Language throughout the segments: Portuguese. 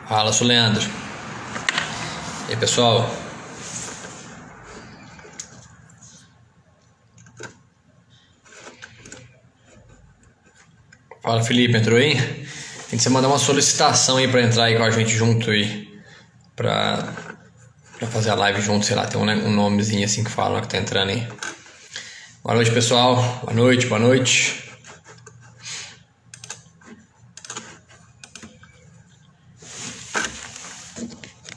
Fala, sou Leandro. E aí, pessoal? Fala, Felipe, entrou aí? Tem que você mandar uma solicitação aí pra entrar aí com a gente junto aí. Pra fazer a live junto, sei lá, tem um nomezinho assim que fala que tá entrando aí. Boa noite, pessoal. Boa noite, boa noite.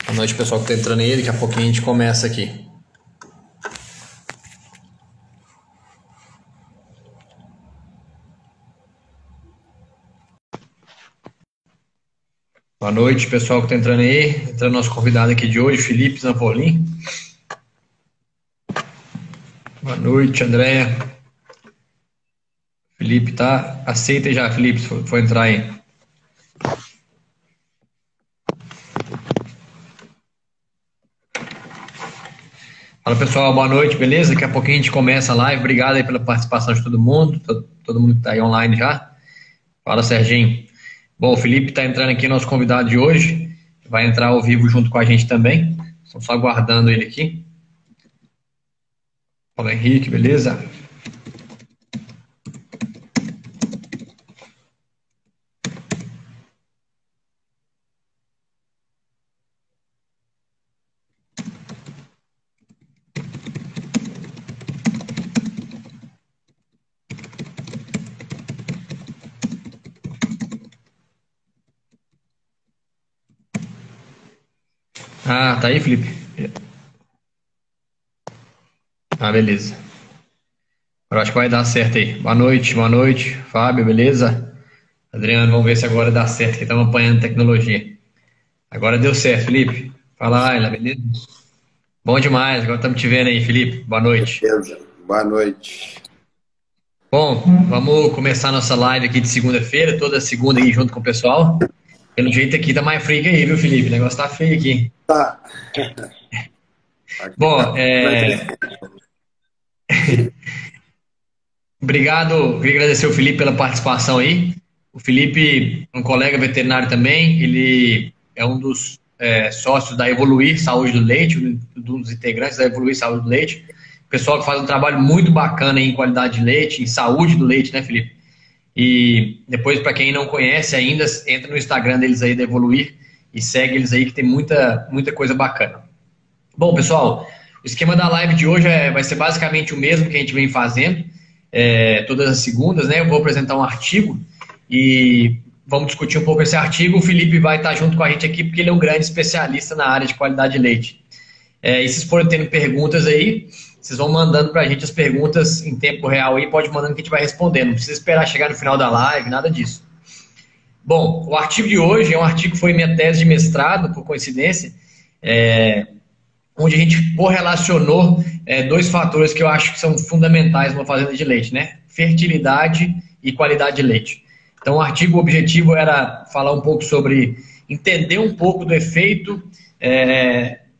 Boa noite, pessoal que tá entrando aí. Daqui a pouquinho a gente começa aqui. Boa noite, pessoal que tá entrando aí. Entrando nosso convidado aqui de hoje, Felipe Zampolin. Boa noite, André. Felipe, tá? Aceita aí já, Felipe, se for entrar aí. Fala, pessoal, boa noite, beleza? Daqui a pouquinho a gente começa a live. Obrigado aí pela participação de todo mundo, todo mundo que tá aí online já. Fala, Serginho. Bom, o Felipe está entrando aqui, nosso convidado de hoje. Vai entrar ao vivo junto com a gente também. Estamos só aguardando ele aqui. Fala, Henrique, beleza? Ah, tá aí, Felipe? Ah, beleza. Eu acho que vai dar certo aí. Boa noite, Fábio, beleza? Adriano, vamos ver se agora dá certo, que estamos apanhando tecnologia. Agora deu certo, Felipe. Fala, Ayla, beleza? Bom demais, agora estamos te vendo aí, Felipe. Boa noite. Beleza. Boa noite. Bom, vamos começar nossa live aqui de segunda-feira, toda segunda aí junto com o pessoal. Pelo jeito aqui tá mais frio que aí, viu, Felipe? O negócio tá feio aqui. Tá. Bom, obrigado, queria agradecer o Felipe pela participação aí. O Felipe é um colega veterinário também, ele é um dos sócios da Evoluir Saúde do Leite, um dos integrantes da Evoluir Saúde do Leite. Pessoal que faz um trabalho muito bacana aí em qualidade de leite, em saúde do leite, né, Felipe? E depois, para quem não conhece ainda, entra no Instagram deles aí da Evoluir e segue eles aí que tem muita coisa bacana. Bom, pessoal, o esquema da live de hoje vai ser basicamente o mesmo que a gente vem fazendo, todas as segundas, né? Eu vou apresentar um artigo e vamos discutir um pouco esse artigo. O Felipe vai estar junto com a gente aqui porque ele é um grande especialista na área de qualidade de leite. E se forem tendo perguntas aí, vocês vão mandando para a gente as perguntas em tempo real aí, pode mandando que a gente vai respondendo. Não precisa esperar chegar no final da live, nada disso. Bom, o artigo de hoje é um artigo que foi minha tese de mestrado, por coincidência, onde a gente correlacionou dois fatores que eu acho que são fundamentais numa fazenda de leite, né? Fertilidade e qualidade de leite. Então, o artigo, o objetivo era falar um pouco sobre, entender um pouco do efeito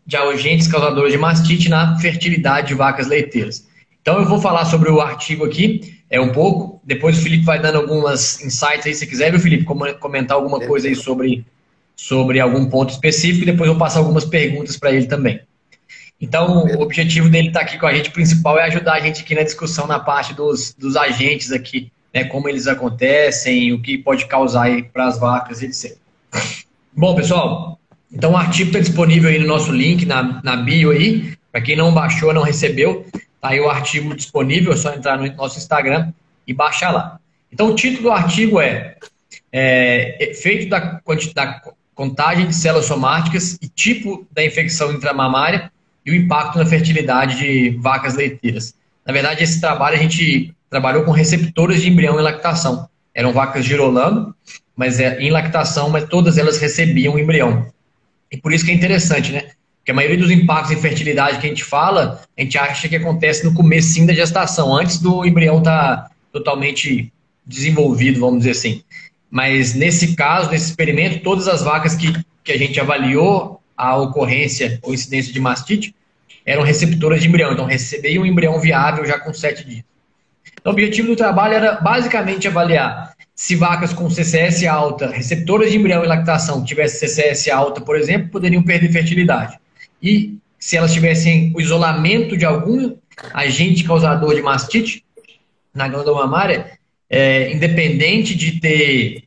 de agentes causadores de mastite na fertilidade de vacas leiteiras. Então, eu vou falar sobre o artigo aqui, um pouco, depois o Felipe vai dando algumas insights aí, se quiser, viu, Felipe, comentar alguma coisa aí sobre algum ponto específico, e depois eu vou passar algumas perguntas para ele também. Então, o objetivo dele estar aqui com a gente principal é ajudar a gente aqui na discussão na parte dos agentes aqui, né, como eles acontecem, o que pode causar aí para as vacas, etc. Bom, pessoal, então o artigo está disponível aí no nosso link, na bio aí, para quem não baixou, não recebeu, tá aí o artigo disponível, é só entrar no nosso Instagram e baixar lá. Então, o título do artigo efeito da contagem de células somáticas e tipo da infecção intramamária e o impacto na fertilidade de vacas leiteiras. Na verdade, esse trabalho a gente trabalhou com receptoras de embrião em lactação. Eram vacas girolando, mas em lactação, mas todas elas recebiam embrião. E por isso que é interessante, né? Porque a maioria dos impactos em fertilidade que a gente fala, a gente acha que acontece no comecinho da gestação, antes do embrião estar totalmente desenvolvido, vamos dizer assim. Mas nesse caso, nesse experimento, todas as vacas que a gente avaliou a ocorrência ou incidência de mastite eram receptoras de embrião, então recebiam um embrião viável já com 7 dias. Então, o objetivo do trabalho era basicamente avaliar se vacas com CCS alta, receptoras de embrião e lactação, tivessem CCS alta, por exemplo, poderiam perder fertilidade. E se elas tivessem o isolamento de algum agente causador de mastite na glândula mamária, independente de ter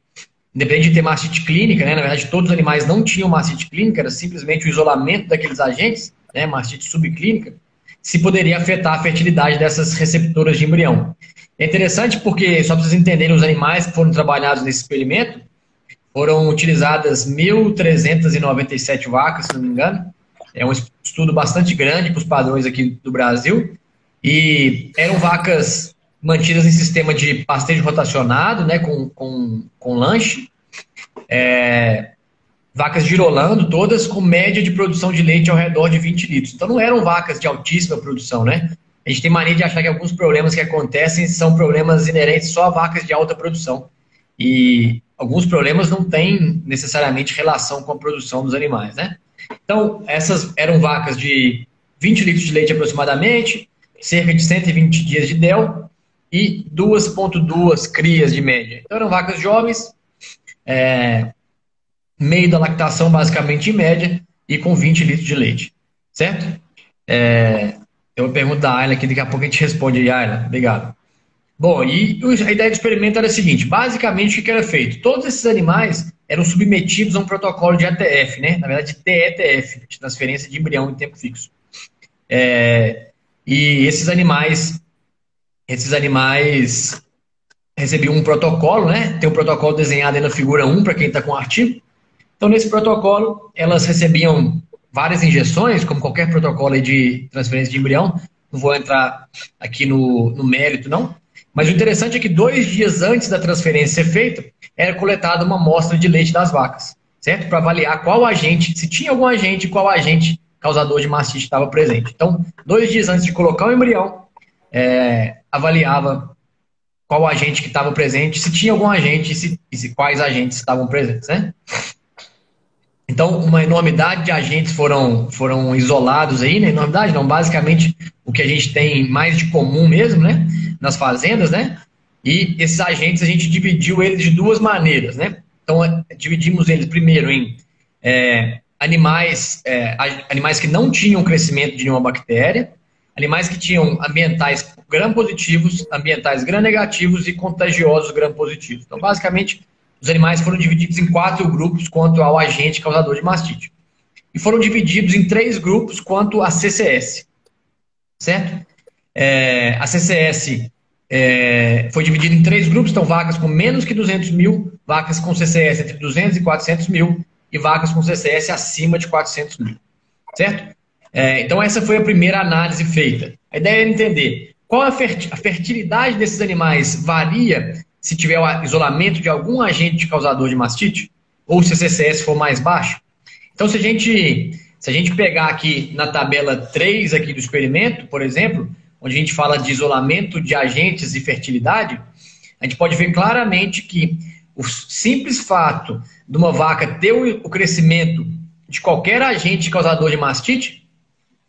mastite clínica, né? Na verdade, todos os animais não tinham mastite clínica, era simplesmente o isolamento daqueles agentes, né? Mastite subclínica, se poderia afetar a fertilidade dessas receptoras de embrião. É interessante porque, só para vocês entenderem, os animais que foram trabalhados nesse experimento, foram utilizadas 1.397 vacas, se não me engano. É um estudo bastante grande para os padrões aqui do Brasil. E eram vacas mantidas em sistema de pastejo rotacionado, né, com lanche. Vacas girolando, todas com média de produção de leite ao redor de 20 litros. Então não eram vacas de altíssima produção, né? A gente tem mania de achar que alguns problemas que acontecem são problemas inerentes só a vacas de alta produção. E alguns problemas não têm necessariamente relação com a produção dos animais, né? Então, essas eram vacas de 20 litros de leite aproximadamente, cerca de 120 dias de DEL e 2,2 crias de média. Então, eram vacas jovens, meio da lactação basicamente em média e com 20 litros de leite, certo? Eu vou perguntar da Ayla aqui, daqui a pouco a gente responde aí, Ayla. Obrigado. Bom, e a ideia do experimento era a seguinte, basicamente o que era feito? Todos esses animais eram submetidos a um protocolo de ATF, né? Na verdade, TETF, de transferência de embrião em tempo fixo. E esses animais recebiam um protocolo, né? Tem um protocolo desenhado aí na figura 1, para quem está com o artigo. Então, nesse protocolo, elas recebiam várias injeções, como qualquer protocolo aí de transferência de embrião. Não vou entrar aqui no mérito, não. Mas o interessante é que 2 dias antes da transferência ser feita, era coletada uma amostra de leite das vacas, certo? Para avaliar qual agente, se tinha algum agente, qual agente causador de mastite estava presente. Então, 2 dias antes de colocar o embrião, avaliava qual agente que estava presente, se tinha algum agente e quais agentes estavam presentes, né? Então, uma enormidade de agentes foram isolados aí, né? Enormidade não, basicamente o que a gente tem mais de comum mesmo, né? Nas fazendas, né? E esses agentes a gente dividiu eles de 2 maneiras, né? Então, dividimos eles primeiro em animais que não tinham crescimento de nenhuma bactéria, animais que tinham ambientais gram-positivos, ambientais gram-negativos e contagiosos gram-positivos. Então, basicamente, os animais foram divididos em 4 grupos quanto ao agente causador de mastite. E foram divididos em 3 grupos quanto a CCS. Certo? A CCS foi dividida em 3 grupos, então vacas com menos que 200 mil, vacas com CCS entre 200 e 400 mil e vacas com CCS acima de 400 mil. Certo? Então essa foi a primeira análise feita. A ideia era entender qual a fertilidade desses animais varia se tiver o isolamento de algum agente causador de mastite, ou se a CCS for mais baixo. Então, se a gente pegar aqui na tabela 3 aqui do experimento, por exemplo, onde a gente fala de isolamento de agentes e fertilidade, a gente pode ver claramente que o simples fato de uma vaca ter o crescimento de qualquer agente causador de mastite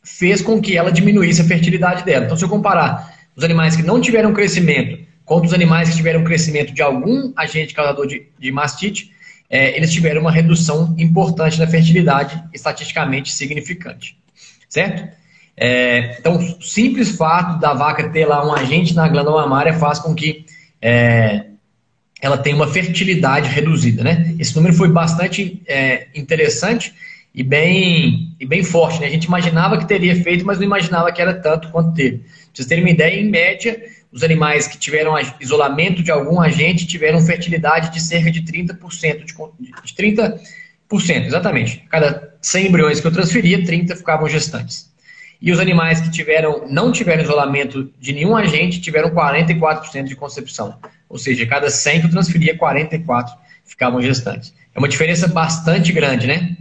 fez com que ela diminuísse a fertilidade dela. Então, se eu comparar os animais que não tiveram crescimento contra os animais que tiveram crescimento de algum agente causador de mastite, eles tiveram uma redução importante na fertilidade, estatisticamente significante. Certo? Então, o simples fato da vaca ter lá um agente na glândula mamária faz com que ela tenha uma fertilidade reduzida, né? Esse número foi bastante interessante e bem forte, né? A gente imaginava que teria efeito, mas não imaginava que era tanto quanto teve. Pra vocês terem uma ideia, em média, os animais que tiveram isolamento de algum agente tiveram fertilidade de cerca de 30%. De 30%, exatamente. A cada 100 embriões que eu transferia, 30 ficavam gestantes. E os animais que não tiveram isolamento de nenhum agente tiveram 44% de concepção. Ou seja, a cada 100 que eu transferia, 44 ficavam gestantes. É uma diferença bastante grande, né?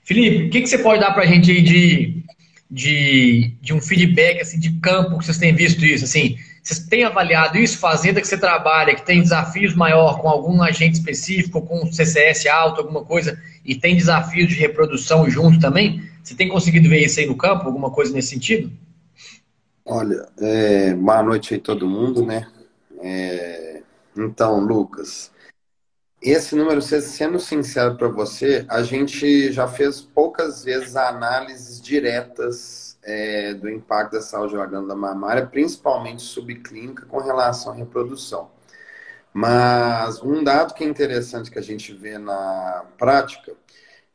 Felipe, o que você pode dar para a gente aí de um feedback assim, de campo que vocês têm visto isso? Assim, vocês têm avaliado isso? Fazenda que você trabalha, que tem desafios maior com algum agente específico, com CCS alto, alguma coisa, e tem desafios de reprodução junto também? Você tem conseguido ver isso aí no campo? Alguma coisa nesse sentido? Olha, boa noite aí todo mundo, né? Então, Lucas, Esse número, sendo sincero para você, a gente já fez poucas vezes análises diretas do impacto da saúde da glândula mamária, principalmente subclínica, com relação à reprodução. Mas um dado que é interessante que a gente vê na prática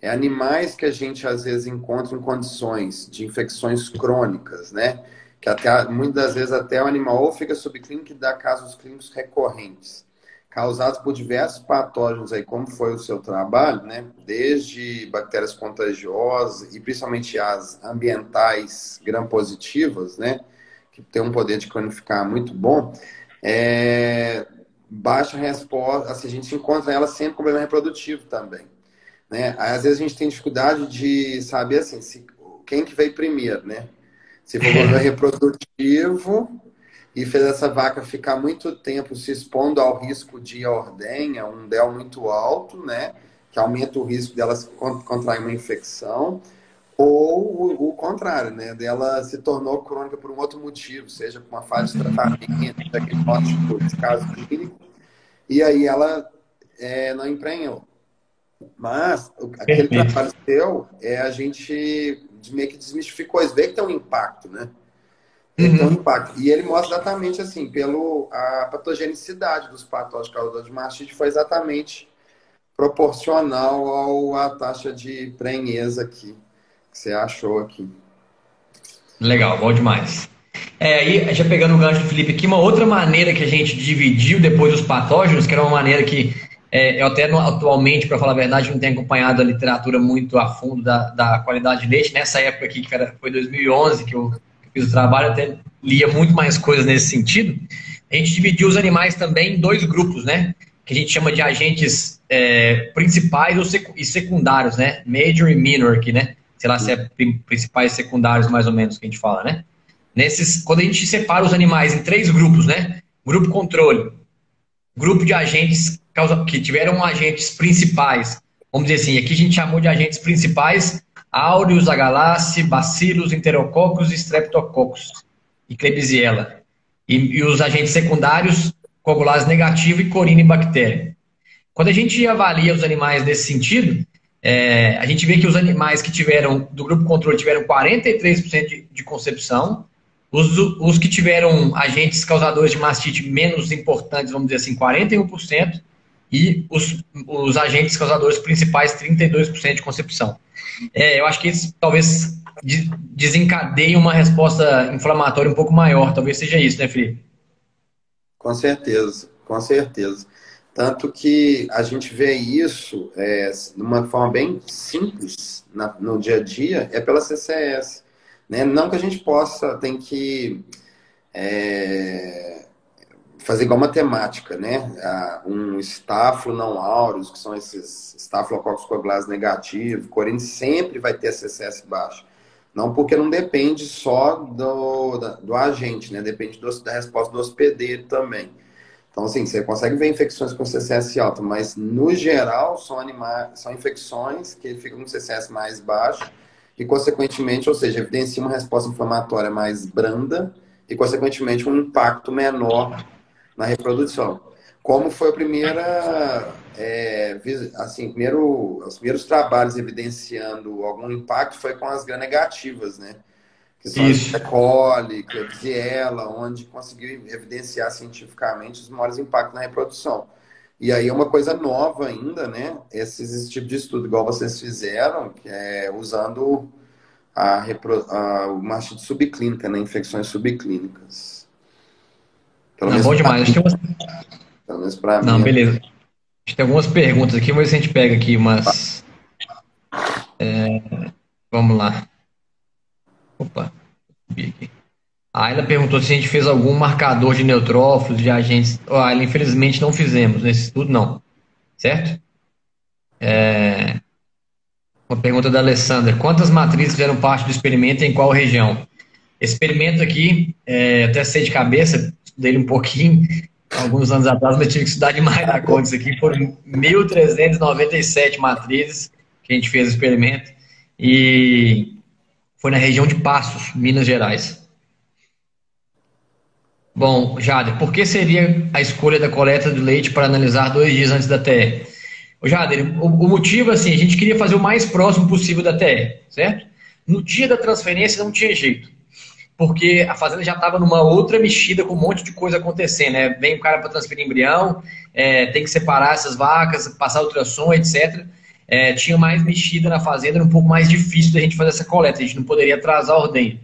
é animais que a gente às vezes encontra em condições de infecções crônicas, né? Que até, muitas das vezes até o animal ou fica subclínico e dá casos clínicos recorrentes, causados por diversos patógenos aí, como foi o seu trabalho, né? Desde bactérias contagiosas e principalmente as ambientais gram-positivas, né? Que tem um poder de cronificar muito bom. Baixa resposta, assim, a gente encontra ela sempre com problema reprodutivo também, né? Às vezes a gente tem dificuldade de saber assim, quem que veio primeiro, né? Se for problema reprodutivo e fez essa vaca ficar muito tempo se expondo ao risco de ordenha, um DEL muito alto, né? Que aumenta o risco delas contrair uma infecção, ou o contrário, né? Dela se tornou crônica por um outro motivo, seja por uma falha de tratamento, diagnóstico, descaso clínico, e aí ela não emprenhou. Mas aquele Perfeito. trabalho seu a gente meio que desmistificou isso, vê que tem um impacto, né? Vê que tem um Uhum. impacto. E ele mostra exatamente assim, a patogenicidade dos patógenos causadores de mastite foi exatamente proporcional à taxa de prenhez aqui, que você achou aqui. Legal, bom demais. Aí, já pegando o gancho do Felipe aqui, uma outra maneira que a gente dividiu depois dos patógenos, que era uma maneira que eu até atualmente, para falar a verdade, não tenho acompanhado a literatura muito a fundo da qualidade de leite. Nessa época aqui, foi 2011 que eu fiz o trabalho, até lia muito mais coisas nesse sentido. A gente dividiu os animais também em dois grupos, né? Que a gente chama de agentes principais e secundários, né? Major e minor aqui, né? Sei lá se é principais e secundários, mais ou menos, que a gente fala, né? Quando a gente separa os animais em três grupos, né? Grupo controle, grupo de agentes que tiveram agentes principais. Vamos dizer assim, aqui a gente chamou de agentes principais Aureus, Agalactiae, Bacillus, Enterococcus, Streptococcus e Klebsiella. E os agentes secundários, coagulase negativo e Corynebacterium. Quando a gente avalia os animais nesse sentido, a gente vê que os animais que tiveram, do grupo controle, tiveram 43% de concepção, os que tiveram agentes causadores de mastite menos importantes, vamos dizer assim, 41%, e os agentes causadores principais, 32% de concepção. Eu acho que isso talvez desencadeie uma resposta inflamatória um pouco maior, talvez seja isso, né, Felipe? Com certeza, com certeza. Tanto que a gente vê isso de uma forma bem simples no dia a dia, é pela CCS. Né? Não que a gente tem que fazer igual matemática, né? Um estáfilo não áureos, que são esses estafilococcus coagulase negativo, Corine sempre vai ter CCS baixo. Não porque não depende só do agente, né? Depende da resposta do hospedeiro também. Então, assim, você consegue ver infecções com CCS alto, mas no geral são infecções que ficam com CCS mais baixo e, consequentemente, ou seja, evidencia uma resposta inflamatória mais branda e, consequentemente, um impacto menor na reprodução. Como foi a primeira, assim, os primeiros trabalhos evidenciando algum impacto foi com as gram-negativas, né? Que são as Isso. E. coli, Klebsiella, onde conseguiu evidenciar cientificamente os maiores impactos na reprodução. E aí é uma coisa nova ainda, né? Esse tipo de estudo, igual vocês fizeram, que é usando o mastite subclínica, né? Infecções subclínicas. Pelo Não, menos bom para demais. mim. Pelo menos para Não, mim. beleza. A gente tem algumas perguntas aqui, vamos ver se a gente pega aqui umas. Vamos lá. Opa, subi aqui. A Ayla perguntou se a gente fez algum marcador de neutrófilos, de agentes. Ayla, infelizmente não fizemos, nesse estudo não. Certo? Uma pergunta da Alessandra. Quantas matrizes fizeram parte do experimento e em qual região? Esse experimento aqui, até sei de cabeça, estudei ele um pouquinho, alguns anos atrás, mas tive que estudar demais da conta. Isso aqui foram 1.397 matrizes que a gente fez o experimento e foi na região de Passos, Minas Gerais. Bom, Jader, por que seria a escolha da coleta de leite para analisar 2 dias antes da TE? Ô, Jader, o motivo, assim, a gente queria fazer o mais próximo possível da TR, certo? No dia da transferência não tinha jeito, porque a fazenda já estava numa outra mexida com um monte de coisa acontecendo, né? Vem o cara para transferir embrião, tem que separar essas vacas, passar ultrassom, etc. Tinha mais mexida na fazenda, era um pouco mais difícil da gente fazer essa coleta, a gente não poderia atrasar a ordenha.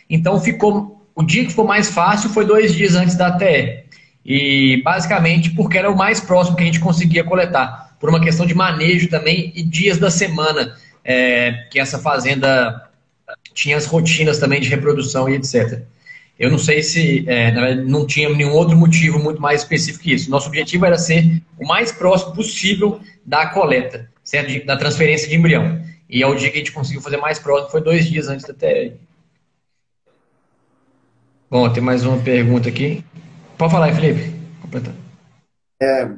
Então o dia que ficou mais fácil foi 2 dias antes da TR. E basicamente porque era o mais próximo que a gente conseguia coletar, por uma questão de manejo também e dias da semana, que essa fazenda tinha as rotinas também de reprodução e etc. Eu não sei se na verdade, não tinha nenhum outro motivo muito mais específico que isso. Nosso objetivo era ser o mais próximo possível da coleta, certo? Da transferência de embrião. E é o dia que a gente conseguiu fazer mais próximo, foi 2 dias antes da TR. Bom, tem mais uma pergunta aqui. Pode falar aí, Felipe. Completando.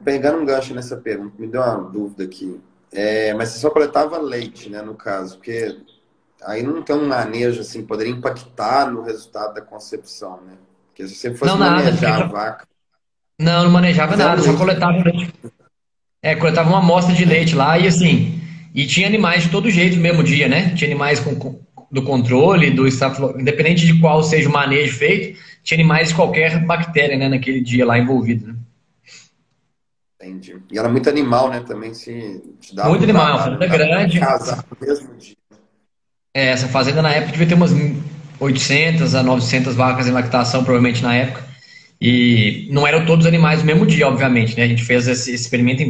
Pegando um gancho nessa pergunta, me deu uma dúvida aqui. Mas você só coletava leite, né, no caso, porque aí não tem um manejo assim, poderia impactar no resultado da concepção, né? Porque se você Não, fosse nada. manejar a vaca, Não, não manejava mas é um nada, só leite. coletava leite. Coletava uma amostra de leite lá e assim. E tinha animais de todo jeito no mesmo dia, né? Tinha animais do controle, do estafilo, independente de qual seja o manejo feito, tinha animais de qualquer bactéria, né, naquele dia lá envolvido, né? Entendi. E era muito animal, né? Também se te dava Muito um animal, trabalho, fazenda não dava pra grande. casar no mesmo dia. Essa fazenda na época devia ter umas 800 a 900 vacas em lactação, provavelmente na época. E não eram todos animais no mesmo dia, obviamente, né? A gente fez esse experimento em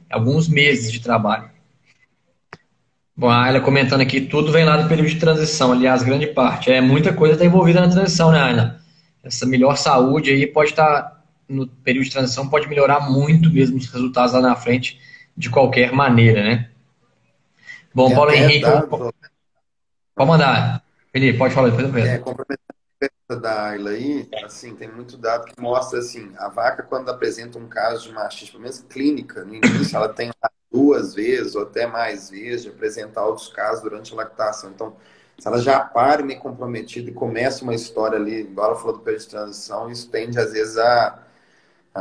alguns meses de trabalho. Bom, a Ayla comentando aqui, tudo vem lá do período de transição, aliás, grande parte. Muita coisa está envolvida na transição, né, Ayla? Essa melhor saúde aí pode estar, no período de transição, pode melhorar muito mesmo os resultados lá na frente, de qualquer maneira, né? Bom, Tem Paulo até Henrique, dados, pode mandar. Felipe, pode falar depois eu vejo. complementando a pergunta da Ayla aí, assim, tem muito dado que mostra assim, a vaca quando apresenta um caso de mastite, pelo menos clínica, no início ela tem 2 vezes ou até mais vezes de apresentar outros casos durante a lactação. Então, se ela já para meio comprometida e começa uma história ali, igual ela falou do período de transição, isso tende às vezes a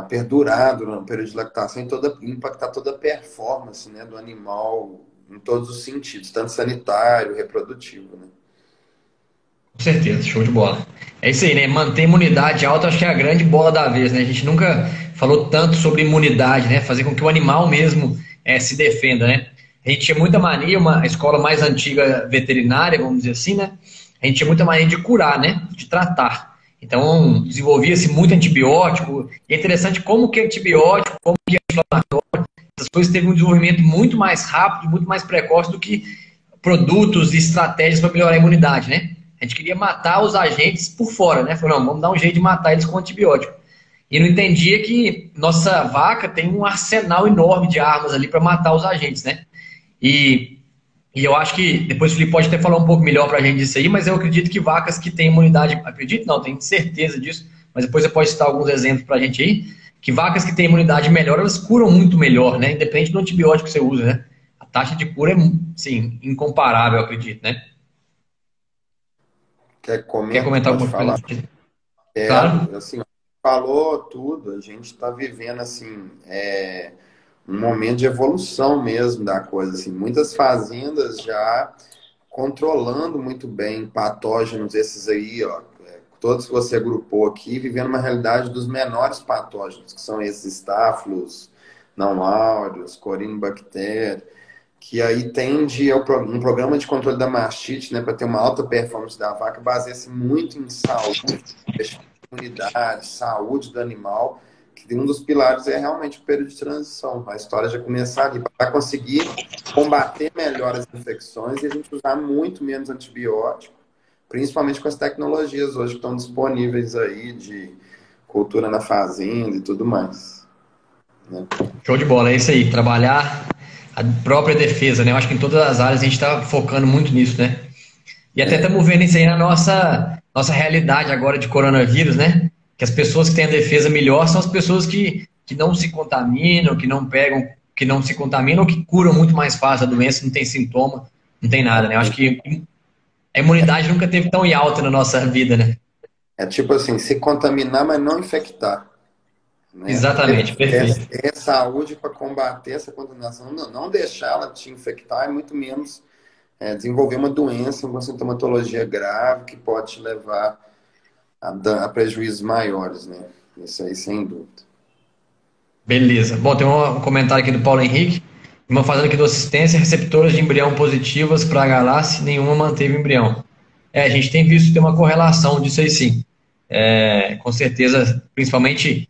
perdurar durante o período de lactação e impactar toda a performance, né, do animal em todos os sentidos, tanto sanitário, reprodutivo, né? Com certeza, show de bola. É isso aí, né? Manter imunidade alta, acho que é a grande bola da vez, né? A gente nunca falou tanto sobre imunidade, né? Fazer com que o animal mesmo se defenda, né? A gente tinha muita mania, a escola mais antiga veterinária, vamos dizer assim, né? A gente tinha muita mania de curar, né? De tratar. Então, desenvolvia-se muito antibiótico. E é interessante como que antibiótico, como que anti-inflamatório, essas coisas teve um desenvolvimento muito mais rápido, muito mais precoce do que produtos e estratégias para melhorar a imunidade, né? A gente queria matar os agentes por fora, né? Falou, não, vamos dar um jeito de matar eles com antibiótico. E não entendia que nossa vaca tem um arsenal enorme de armas ali para matar os agentes, né? E, e eu acho que, depois o Felipe pode até falar um pouco melhor para a gente disso aí, mas eu acredito que vacas que têm imunidade, acredito não, tenho certeza disso, mas depois você pode citar alguns exemplos para a gente aí, que vacas que têm imunidade melhor, elas curam muito melhor, né? Independente do antibiótico que você usa, né? A taxa de cura é, sim, incomparável, eu acredito, né? Quer comentar Pode alguma coisa? falar. Claro. Quero, assim, falou tudo, a gente está vivendo, assim, um momento de evolução mesmo da coisa, assim, muitas fazendas já controlando muito bem patógenos esses aí, ó, todos que você agrupou aqui, vivendo uma realidade dos menores patógenos, que são esses estáfilos, não áureos, corinibactéria, que aí tende um programa de controle da mastite, né, para ter uma alta performance da vaca, baseia-se muito em saúde, imunidade, saúde do animal, que um dos pilares é realmente o período de transição. A história já começar ali, para conseguir combater melhor as infecções e a gente usar muito menos antibiótico, principalmente com as tecnologias hoje que estão disponíveis aí de cultura na fazenda e tudo mais, né? Show de bola, é isso aí. Trabalhar a própria defesa, né? Eu acho que em todas as áreas a gente está focando muito nisso, né? E até estamos vendo isso aí na nossa realidade agora de coronavírus, né? Que as pessoas que têm a defesa melhor são as pessoas que não se contaminam, que não pegam, que não se contaminam ou que curam muito mais fácil a doença, não tem sintoma, não tem nada, né? Eu acho que a imunidade nunca teve tão em alta na nossa vida, né? É tipo assim, se contaminar, mas não infectar. né? Exatamente, perfeito. É saúde para combater essa contaminação, não deixar ela te infectar, e muito menos desenvolver uma doença, uma sintomatologia grave que pode te levar a prejuízos maiores, né? Isso aí, sem dúvida. Beleza. Bom, tem um comentário aqui do Paulo Henrique. Uma fazenda aqui do assistência, receptoras de embrião positivas para a galáxia, nenhuma manteve embrião. A gente tem visto ter uma correlação disso aí sim. Com certeza, principalmente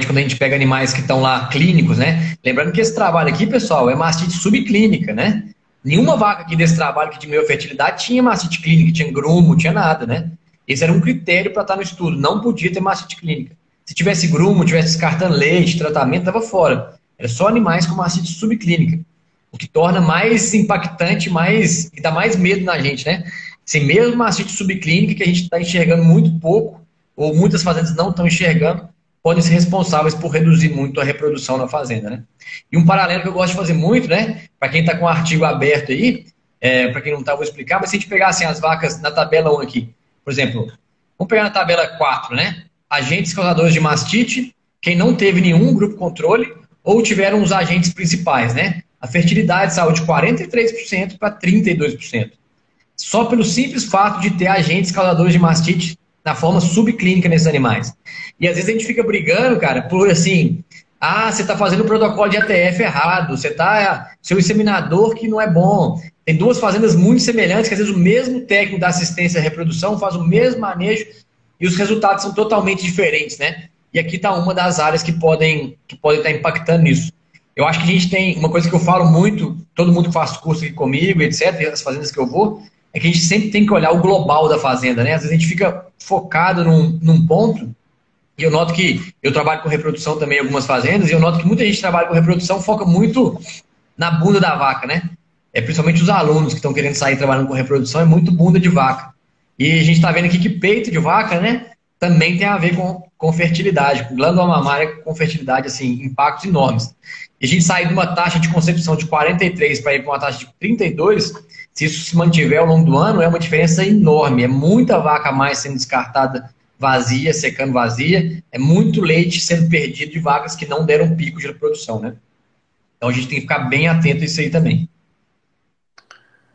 quando a gente pega animais que estão lá clínicos, né? Lembrando que esse trabalho aqui, pessoal, é mastite subclínica, né? Nenhuma vaca aqui desse trabalho que de meio fertilidade tinha mastite clínica, tinha grumo, tinha nada, né? Esse era um critério para estar no estudo, não podia ter mastite clínica. Se tivesse grumo, tivesse descartando leite, tratamento, estava fora. Era só animais com mastite subclínica, o que torna mais impactante, e dá mais medo na gente, né? Se mesmo mastite subclínica, que a gente está enxergando muito pouco, ou muitas fazendas não estão enxergando, podem ser responsáveis por reduzir muito a reprodução na fazenda, né? E um paralelo que eu gosto de fazer muito, né? Para quem está com o artigo aberto aí, para quem não está, eu vou explicar, mas se a gente pegar assim, as vacas na tabela 1 aqui, por exemplo, vamos pegar na tabela 4, né? Agentes causadores de mastite, quem não teve nenhum grupo controle, ou tiveram os agentes principais, né? A fertilidade saiu de 43% para 32%. Só pelo simples fato de ter agentes causadores de mastite na forma subclínica nesses animais. E às vezes a gente fica brigando, cara, por assim, você está fazendo o protocolo de ATF errado, seu inseminador que não é bom. Tem duas fazendas muito semelhantes, que às vezes o mesmo técnico da assistência à reprodução faz o mesmo manejo e os resultados são totalmente diferentes, né? E aqui está uma das áreas que podem estar impactando nisso. Eu acho que a gente tem uma coisa que eu falo muito, todo mundo que faz curso aqui comigo, etc., e as fazendas que eu vou, é que a gente sempre tem que olhar o global da fazenda, né? Às vezes a gente fica focado num ponto, e eu noto que eu trabalho com reprodução também em algumas fazendas, e eu noto que muita gente que trabalha com reprodução foca muito na bunda da vaca, né? Principalmente os alunos que estão querendo sair trabalhando com reprodução, é muito bunda de vaca. E a gente está vendo aqui que peito de vaca, né? Também tem a ver com fertilidade, com glândula mamária com fertilidade, assim, impactos enormes. E a gente sair de uma taxa de concepção de 43 para ir para uma taxa de 32, se isso se mantiver ao longo do ano, é uma diferença enorme. É muita vaca a mais sendo descartada vazia, secando vazia. É muito leite sendo perdido de vacas que não deram pico de reprodução, né? Então a gente tem que ficar bem atento a isso aí também.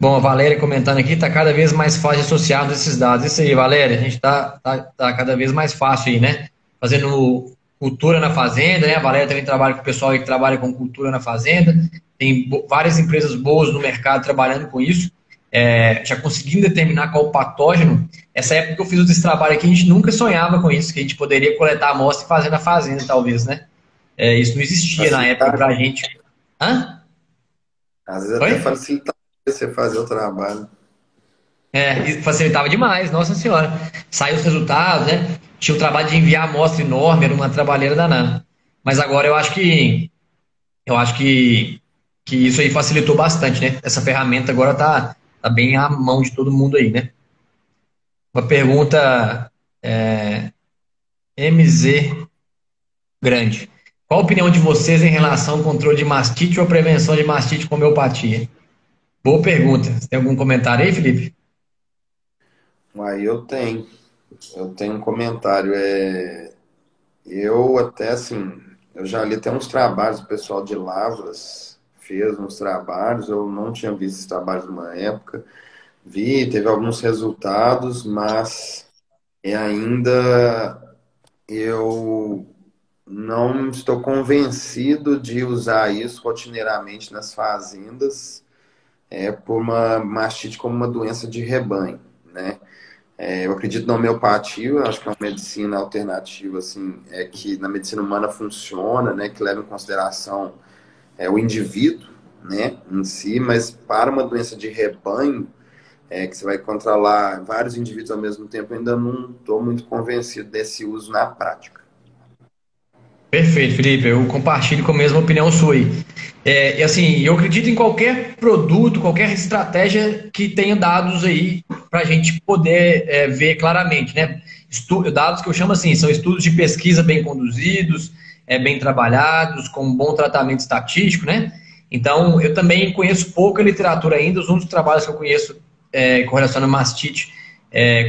Bom, a Valéria comentando aqui, está cada vez mais fácil associar esses dados. Isso aí, Valéria, a gente está cada vez mais fácil aí, né? Fazendo cultura na fazenda, né? A Valéria também trabalha com o pessoal aí que trabalha com cultura na fazenda. Tem várias empresas boas no mercado trabalhando com isso, já conseguindo determinar qual o patógeno. Essa época que eu fiz esse trabalho aqui, a gente nunca sonhava com isso, que a gente poderia coletar a amostra e fazer na fazenda, talvez, né? Isso não existia na época pra gente. Hã? Às vezes Oi? até facilita você fazer o trabalho. E facilitava demais, nossa senhora. Saiu os resultados, né? Tinha o trabalho de enviar a amostra enorme, era uma trabalheira danada. Mas agora eu acho que isso aí facilitou bastante, né? Essa ferramenta agora tá bem à mão de todo mundo aí, né? Uma pergunta MZ grande. Qual a opinião de vocês em relação ao controle de mastite ou a prevenção de mastite com homeopatia? Boa pergunta. Você tem algum comentário aí, Felipe? Aí eu tenho um comentário. Eu até assim, eu já li até uns trabalhos, o pessoal de Lavras fez uns trabalhos, eu não tinha visto esses trabalhos numa época. Teve alguns resultados, mas ainda eu não estou convencido de usar isso rotineiramente nas fazendas, por uma mastite como uma doença de rebanho, né? Eu acredito na homeopatia, eu acho que é uma medicina alternativa, assim, que na medicina humana funciona, né? Que leva em consideração o indivíduo, né, em si, mas para uma doença de rebanho, que você vai controlar vários indivíduos ao mesmo tempo, eu ainda não estou muito convencido desse uso na prática. Perfeito, Felipe. Eu compartilho com a mesma opinião sua aí. E assim, eu acredito em qualquer produto, qualquer estratégia que tenha dados aí para a gente poder ver claramente, né? Dados que eu chamo assim, são estudos de pesquisa bem conduzidos, bem trabalhados, com um bom tratamento estatístico, né? Então, eu também conheço pouca literatura ainda. Os únicos trabalhos que eu conheço com relação a mastite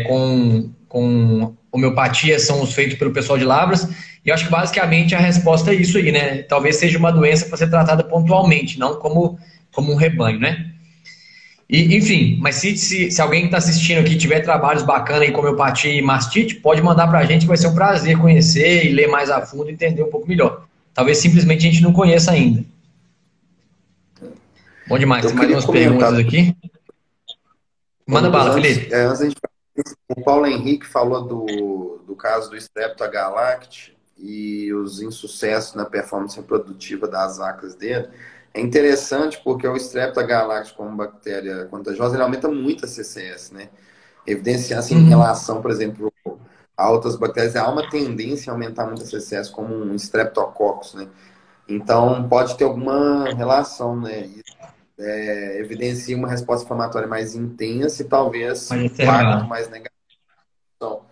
com com homeopatia são os feitos pelo pessoal de Lavras. E eu acho que basicamente a resposta é isso aí, né? Talvez seja uma doença para ser tratada pontualmente, não como um rebanho, né? E, enfim, mas se alguém que está assistindo aqui tiver trabalhos bacanas em homeopatia e mastite, pode mandar para a gente, que vai ser um prazer conhecer e ler mais a fundo e entender um pouco melhor. Talvez simplesmente a gente não conheça ainda. Bom demais, tem mais umas perguntas aqui. Manda bala, Felipe. O Paulo Henrique falou do caso do Streptogalacti e os insucessos na performance reprodutiva das vacas dele. É interessante porque o Streptogalacti, como bactéria contagiosa, ele aumenta muito a CCS, né? Evidenciando assim, em relação, por exemplo, a outras bactérias, há uma tendência a aumentar muito a CCS, como um Streptococcus, né? Então, pode ter alguma relação, né? Evidencia uma resposta inflamatória mais intensa e talvez um impacto mais negativo. Então,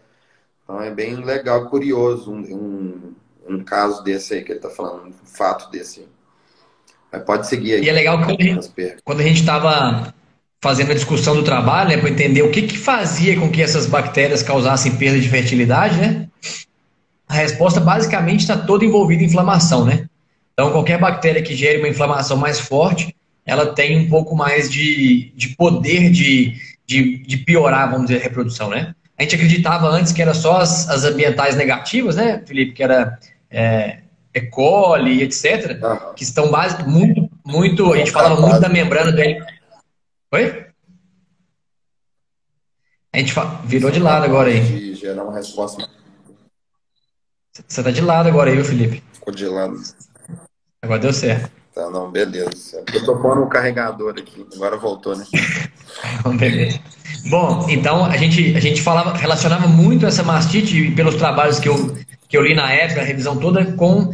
é bem legal, curioso um caso desse aí que ele está falando, um fato desse aí. Mas pode seguir aí. E é legal que quando a gente estava fazendo a discussão do trabalho, né, para entender o que fazia com que essas bactérias causassem perda de fertilidade, né? A resposta basicamente está toda envolvida em inflamação, né? Então, qualquer bactéria que gere uma inflamação mais forte, ela tem um pouco mais de poder de piorar, vamos dizer, a reprodução, né? A gente acreditava antes que era só as ambientais negativas, né, Felipe? Que era E. coli, etc. Que estão muito... A gente falava muito da membrana do L... Oi? A gente virou de lado agora aí. De gerar uma resposta. Você tá de lado agora aí, Felipe? Ficou de lado. Agora deu certo. Tá, não, beleza. Eu tô pondo um carregador aqui. Agora voltou, né? Beleza. Bom, então a gente relacionava muito essa mastite pelos trabalhos que eu li na época, a revisão toda, com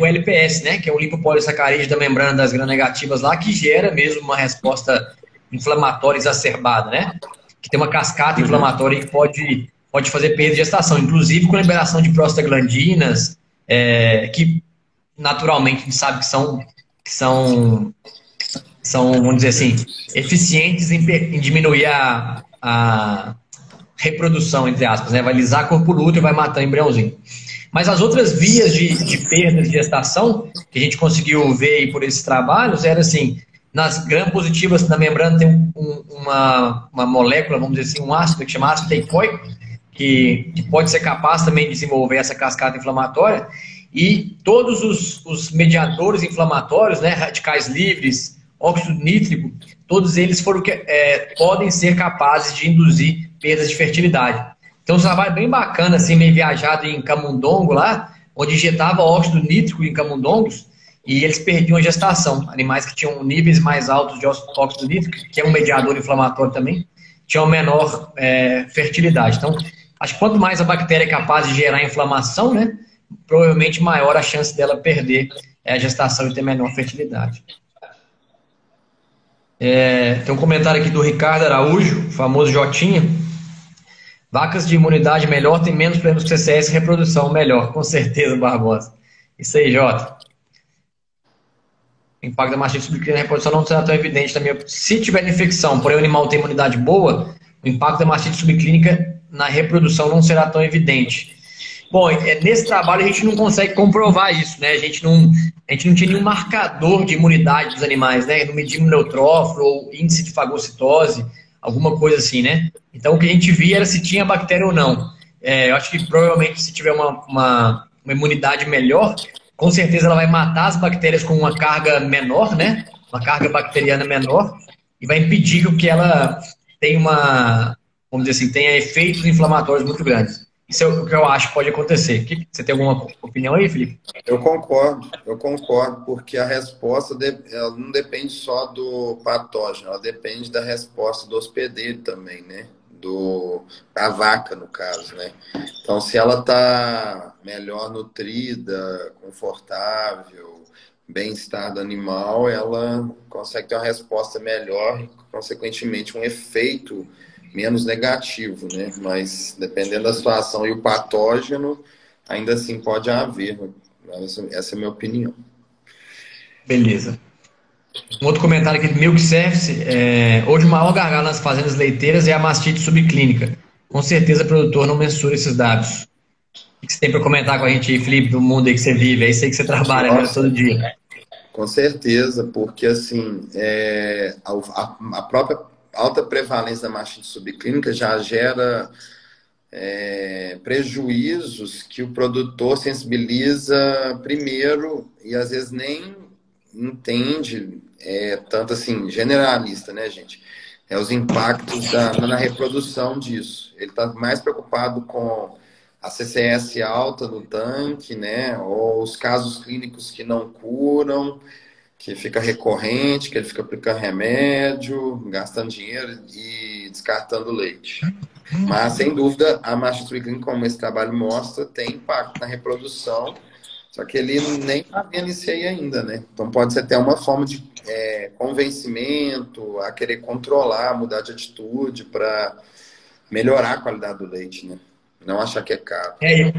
o LPS, né? Que é o lipopolissacarídeo da membrana das gram-negativas lá, que gera mesmo uma resposta inflamatória exacerbada, né? Que tem uma cascata inflamatória que pode fazer perda de gestação, inclusive com liberação de prostaglandinas, que naturalmente a gente sabe que são, vamos dizer assim, eficientes em diminuir a reprodução, entre aspas, né? Vai lisar corpo lúteo e vai matar o embriãozinho. Mas as outras vias de perda de gestação que a gente conseguiu ver aí por esses trabalhos era assim, nas gram-positivas da membrana tem uma molécula, vamos dizer assim, um ácido que chama ácido teicoico, que pode ser capaz também de desenvolver essa cascata inflamatória, e todos os mediadores inflamatórios, né, radicais livres, óxido nítrico, todos eles podem ser capazes de induzir perdas de fertilidade. Então, um trabalho bem bacana, assim, meio viajado em camundongo lá, onde injetava óxido nítrico em camundongos e eles perdiam a gestação. Animais que tinham níveis mais altos de óxido nítrico, que é um mediador inflamatório também, tinham menor fertilidade. Então, acho que quanto mais a bactéria é capaz de gerar inflamação, né, provavelmente maior a chance dela perder a gestação e ter menor fertilidade. Tem um comentário aqui do Ricardo Araújo, famoso Jotinha. Vacas de imunidade melhor têm menos problemas com CCS e reprodução melhor. Com certeza, Barbosa. Isso aí, Jota. O impacto da mastite subclínica na reprodução não será tão evidente na minha opinião. Se tiver infecção, porém o animal tem imunidade boa, o impacto da mastite subclínica na reprodução não será tão evidente. Bom, nesse trabalho a gente não consegue comprovar isso, né? A gente não tinha nenhum marcador de imunidade dos animais, né? Não medimos neutrófilo ou índice de fagocitose, alguma coisa assim, né? Então o que a gente via era se tinha bactéria ou não. Eu acho que provavelmente se tiver uma imunidade melhor, com certeza ela vai matar as bactérias com uma carga menor, né? Uma carga bacteriana menor, e vai impedir que ela tenha vamos dizer assim, tenha efeitos inflamatórios muito grandes. Isso é o que eu acho que pode acontecer. Você tem alguma opinião aí, Felipe? Eu concordo, porque a resposta ela não depende só do patógeno, ela depende da resposta do hospedeiro também, né? A vaca, no caso, né? Então, se ela está melhor nutrida, confortável, bem-estar do animal, ela consegue ter uma resposta melhor e, consequentemente, um efeito menos negativo, né? Mas dependendo da situação e o patógeno, ainda assim pode haver. Essa é a minha opinião. Beleza. Um outro comentário aqui do Milk Service. Hoje o maior gargalo nas fazendas leiteiras é a mastite subclínica. com certeza o produtor não mensura esses dados. O que você tem para comentar com a gente aí, Felipe, do mundo aí que você vive? É isso aí que você trabalha, né, Nossa, todo dia. com certeza, porque assim, a própria alta prevalência da mastite subclínica já gera prejuízos que o produtor sensibiliza primeiro e às vezes nem entende, tanto assim, generalista, né, gente? Os impactos na reprodução disso. Ele está mais preocupado com a CCS alta no tanque, né? Ou os casos clínicos que não curam, que fica recorrente, que ele fica aplicando remédio, gastando dinheiro e descartando leite. Mas, sem dúvida, a mastite clínica, como esse trabalho mostra, tem impacto na reprodução, só que ele nem está vendo isso aí ainda, né? Então pode ser até uma forma de convencimento, a querer controlar, mudar de atitude para melhorar a qualidade do leite, né? Não achar que é caro. É,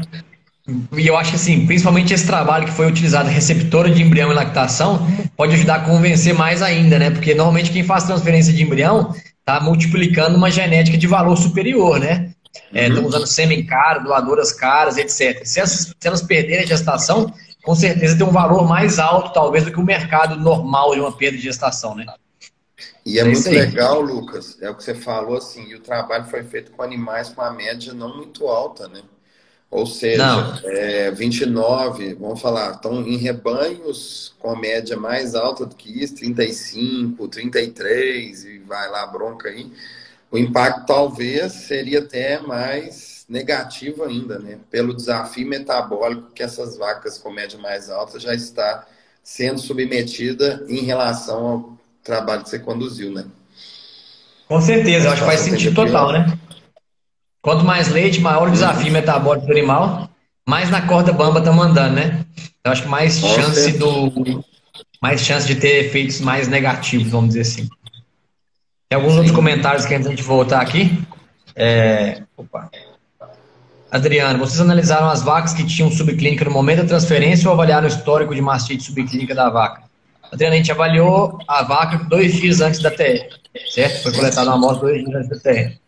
e eu acho que, assim, principalmente esse trabalho que foi utilizado, receptora de embrião e lactação, pode ajudar a convencer mais ainda, né? Porque normalmente quem faz transferência de embrião está multiplicando uma genética de valor superior, né? Estão Uhum. usando sêmen caro, doadoras caras, etc. Se elas perderem a gestação, com certeza tem um valor mais alto, talvez, do que o mercado normal de uma perda de gestação, né? E é Mas é isso muito aí. legal, Lucas, é o que você falou, assim, e o trabalho foi feito com animais com a média não muito alta, né? Ou seja, Não, 29, vamos falar, estão em rebanhos com média mais alta do que isso, 35, 33, e vai lá a bronca aí. O impacto talvez seria até mais negativo ainda, né? Pelo desafio metabólico que essas vacas com média mais alta já está sendo submetida em relação ao trabalho que você conduziu, né? com certeza, A eu acho que faz situação tende a sentido total, piorar. né? Quanto mais leite, maior o desafio Uhum. metabólico do animal, mais na corda bamba estamos andando, né? Eu acho que Com certeza. mais chance de ter efeitos mais negativos, vamos dizer assim. Tem alguns outros Sem dúvida. comentários que antes de a gente voltar aqui. Opa. Adriano, vocês analisaram as vacas que tinham subclínica no momento da transferência ou avaliaram o histórico de mastite subclínica da vaca? Adriano, a gente avaliou a vaca 2 dias antes da TR, certo? Foi coletada uma amostra 2 dias antes da TR.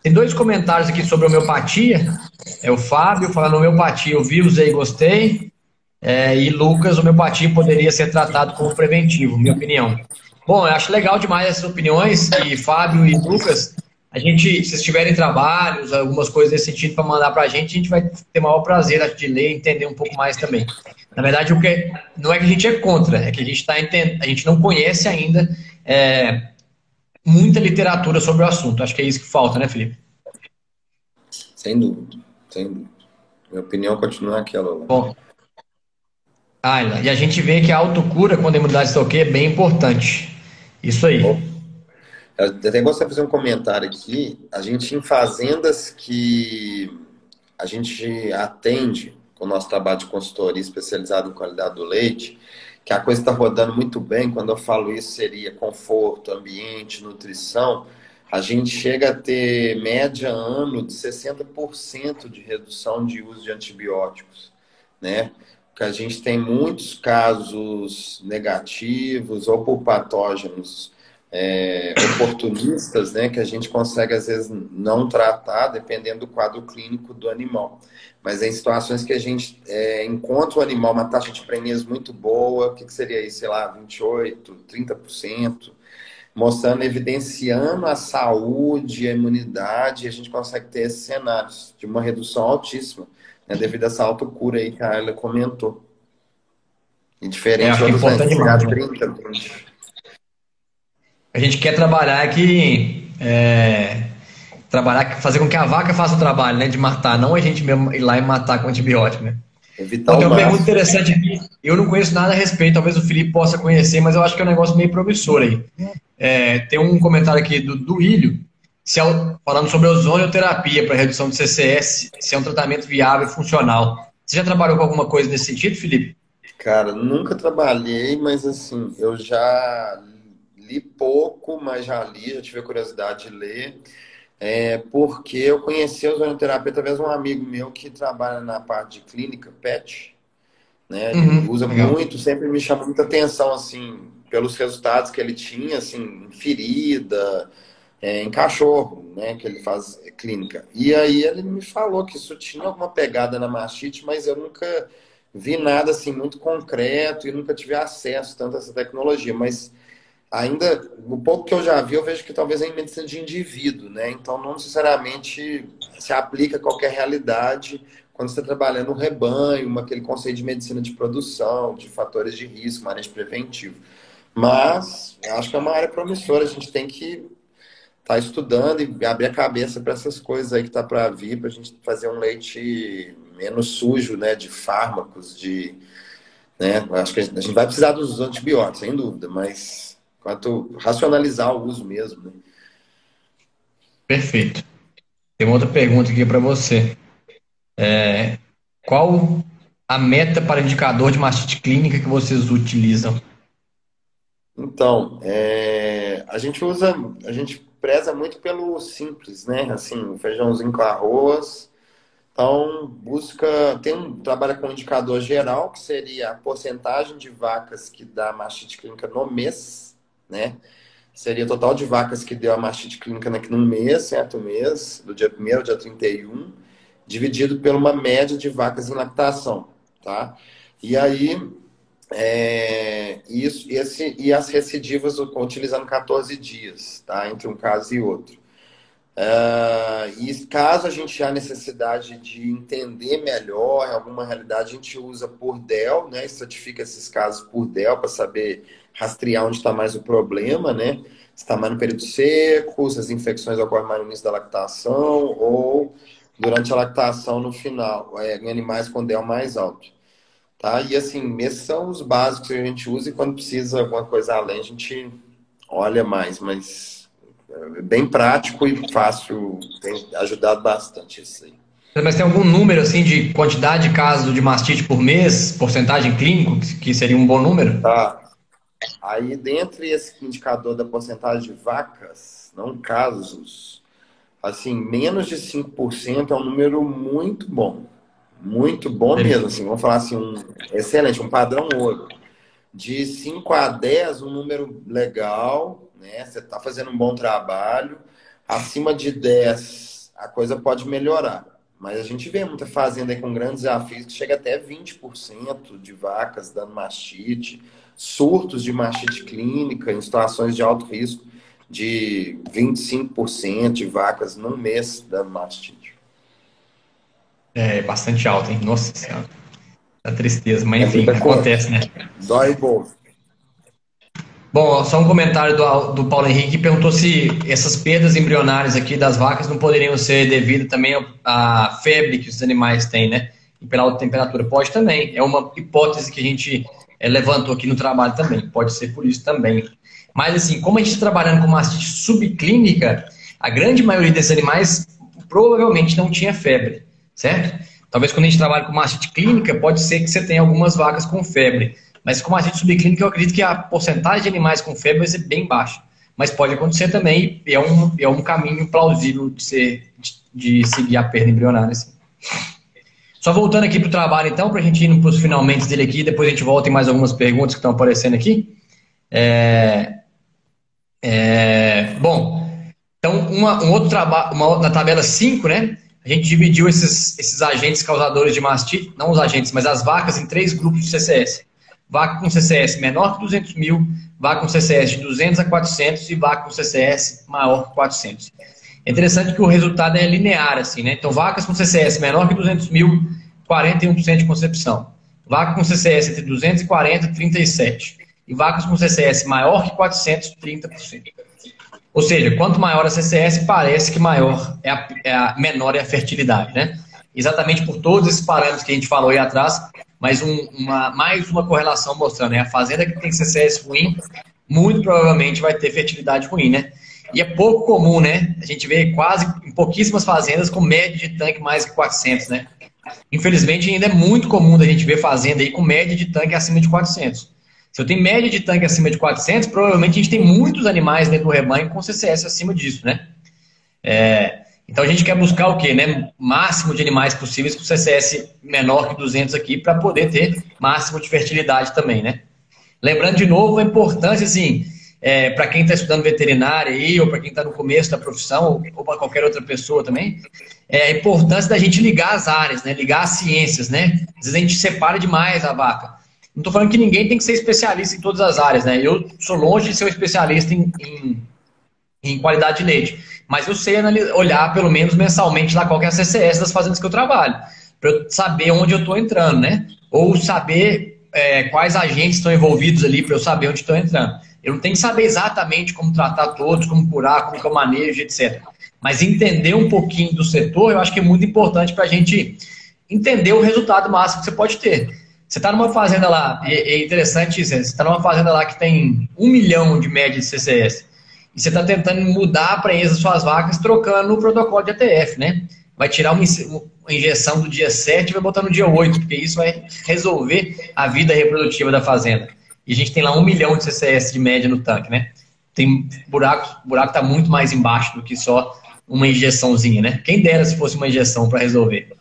Tem dois comentários aqui sobre homeopatia. É o Fábio falando homeopatia, eu vi, usei e gostei. E Lucas, homeopatia poderia ser tratado como preventivo, minha opinião. Bom, eu acho legal demais essas opiniões e Fábio e Lucas, a gente, se tiverem trabalhos, algumas coisas nesse sentido para mandar para a gente vai ter o maior prazer acho, de ler e entender um pouco mais também. Na verdade, não é que a gente é contra, é que a gente a gente não conhece ainda muita literatura sobre o assunto. Acho que é isso que falta, né, Felipe? Sem dúvida. Sem dúvida. Minha opinião continua aquela lá. Bom, Ayla, e a gente vê que a autocura quando a imunidade está ok é bem importante. Isso aí. Eu até gostaria de fazer um comentário aqui. A gente, em fazendas que a gente atende com o nosso trabalho de consultoria especializado em qualidade do leite, que a coisa está rodando muito bem. Quando eu falo isso, seria conforto, ambiente, nutrição. A gente chega a ter média ano de 60% de redução de uso de antibióticos, né? Porque a gente tem muitos casos negativos ou por patógenos oportunistas, né, que a gente consegue às vezes não tratar, dependendo do quadro clínico do animal. Mas em situações que a gente encontra o animal uma taxa de prenhez muito boa, o que seria isso? Sei lá, 28, 30%, mostrando, evidenciando a saúde, a imunidade, e a gente consegue ter esses cenários de uma redução altíssima, né, devido a essa autocura aí que a Ayla comentou. E Eu diferente de acho que é outros, né, importante de chegar demais, a né? 30, 20. A gente quer trabalhar aqui, fazer com que a vaca faça o trabalho, né, de matar, não a gente mesmo ir lá e matar com antibiótico, né? Evitar Bom, o tem uma pergunta máximo. interessante aqui. Eu não conheço nada a respeito, talvez o Felipe possa conhecer, mas eu acho que é um negócio meio promissor aí. Tem um comentário aqui do Ilho, falando sobre ozonioterapia para redução de CCS, se é um tratamento viável e funcional. Você já trabalhou com alguma coisa nesse sentido, Felipe? Cara, nunca trabalhei, mas assim, eu já li pouco, mas já li, já tive a curiosidade de ler, porque eu conheci a ozonoterapia através de um amigo meu que trabalha na parte de clínica PET, né? Ele Uhum, usa legal. muito, sempre me chamou muita atenção, assim, pelos resultados que ele tinha, assim, em ferida, em cachorro, né, que ele faz clínica. E aí ele me falou que isso tinha alguma pegada na mastite, mas eu nunca vi nada assim muito concreto e nunca tive acesso tanto a essa tecnologia. Mas ainda, o pouco que eu já vi, eu vejo que talvez é em medicina de indivíduo, né? Então não necessariamente se aplica a qualquer realidade quando você está trabalhando no rebanho, aquele conceito de medicina de produção, de fatores de risco, manejo preventivo. Mas eu acho que é uma área promissora, a gente tem que estar estudando e abrir a cabeça para essas coisas aí que tá para vir, para a gente fazer um leite menos sujo, né, de fármacos, né, acho que a gente vai precisar dos antibióticos, sem dúvida, mas quanto racionalizar o uso mesmo, né? Perfeito. Tem uma outra pergunta aqui para você. Qual a meta para indicador de mastite clínica que vocês utilizam? Então, a gente preza muito pelo simples, né? Assim, o feijãozinho com arroz. Então, trabalha com um indicador geral, que seria a porcentagem de vacas que dá mastite clínica no mês, né? Seria o total de vacas que deu a mastite clínica no mês, certo mês, do dia 1º ao dia 31, dividido por uma média de vacas em lactação, tá? E aí, e as recidivas utilizando 14 dias, tá? Entre um caso e outro. E caso a gente tenha necessidade de entender melhor alguma realidade, a gente usa por DEL, né? Estratifica esses casos por DEL para saber rastrear onde está mais o problema, né? Se está mais no período seco, se as infecções ocorrem mais no início da lactação ou durante a lactação no final, em animais com DEL mais alto. Tá? E assim, esses são os básicos que a gente usa e quando precisa alguma coisa além, a gente olha mais, mas é bem prático e fácil, tem ajudado bastante isso aí. Mas tem algum número assim de quantidade de casos de mastite por mês, porcentagem clínico, que seria um bom número? Tá. Aí, dentre esse indicador da porcentagem de vacas, não casos, assim, menos de 5% é um número muito bom. Muito bom mesmo, assim, vamos falar assim, excelente, um padrão ouro. De 5 a 10, um número legal, né? Você está fazendo um bom trabalho. Acima de 10, a coisa pode melhorar. Mas a gente vê muita fazenda aí com grandes desafios que chega até 20% de vacas dando mastite, surtos de mastite clínica em situações de alto risco de 25% de vacas num mês dando mastite. É bastante alto, hein? Nossa Senhora. Dá tristeza, mas É enfim, muita coisa. acontece, né? Dói o bolso. Bom, só um comentário do Paulo Henrique que perguntou se essas perdas embrionárias aqui das vacas não poderiam ser devidas também à febre que os animais têm, né? E pela alta temperatura. Pode também. É uma hipótese que a gente levantou aqui no trabalho também. Pode ser por isso também. Mas, assim, como a gente está trabalhando com mastite subclínica, a grande maioria desses animais provavelmente não tinha febre, certo? Talvez quando a gente trabalha com mastite clínica, pode ser que você tenha algumas vacas com febre. Mas com mastite subclínica, eu acredito que a porcentagem de animais com febre vai ser bem baixa. Mas pode acontecer também, e é um caminho plausível de seguir a perda embrionária. Assim. Só voltando aqui para o trabalho, então, para a gente ir para os finalmente dele aqui, depois a gente volta em mais algumas perguntas que estão aparecendo aqui. Bom, então, um outro trabalho, na tabela 5, né? A gente dividiu esses agentes causadores de mastite, não os agentes, mas as vacas, em 3 grupos de CCS. Vaca com CCS menor que 200 mil, vaca com CCS de 200 a 400 e vaca com CCS maior que 400. É interessante que o resultado é linear, assim, né? Então, vacas com CCS menor que 200 mil, 41% de concepção. Vaca com CCS entre 240 e 37%. E vacas com CCS maior que 400, 30%. Ou seja, quanto maior a CCS, parece que menor é a fertilidade, né? Exatamente por todos esses parâmetros que a gente falou aí atrás, mas mais uma correlação mostrando, né? A fazenda que tem CCS ruim, muito provavelmente vai ter fertilidade ruim, né? E é pouco comum, né? A gente vê quase em pouquíssimas fazendas com média de tanque mais que 400, né? Infelizmente, ainda é muito comum a gente ver fazenda aí com média de tanque acima de 400. Se eu tenho média de tanque acima de 400, provavelmente a gente tem muitos animais dentro do rebanho com CCS acima disso, né? Então a gente quer buscar o quê, né? Máximo de animais possíveis com CCS menor que 200 aqui para poder ter máximo de fertilidade também, né? Lembrando de novo a importância, assim, para quem está estudando veterinária aí, ou para quem está no começo da profissão, ou para qualquer outra pessoa também, a importância da gente ligar as áreas, né? Ligar as ciências, né? Às vezes a gente separa demais a vaca. Não estou falando que ninguém tem que ser especialista em todas as áreas, né? Eu sou longe de ser um especialista em qualidade de leite, mas eu sei olhar pelo menos mensalmente lá qual que é a CCS das fazendas que eu trabalho, para eu saber onde eu estou entrando, né? Ou saber quais agentes estão envolvidos ali para eu saber onde estou entrando. Eu não tenho que saber exatamente como tratar todos, como curar, como que eu manejo, etc. Mas entender um pouquinho do setor, eu acho que é muito importante para a gente entender o resultado máximo que você pode ter. Você está numa fazenda lá, é interessante isso, você está numa fazenda lá que tem 1 milhão de média de CCS, e você está tentando mudar a prenhez das suas vacas trocando o protocolo de ATF, né? Vai tirar uma injeção do dia 7 e vai botar no dia 8, porque isso vai resolver a vida reprodutiva da fazenda. E a gente tem lá 1 milhão de CCS de média no tanque, né? Tem o buraco está muito mais embaixo do que só uma injeçãozinha, né? Quem dera se fosse uma injeção para resolver.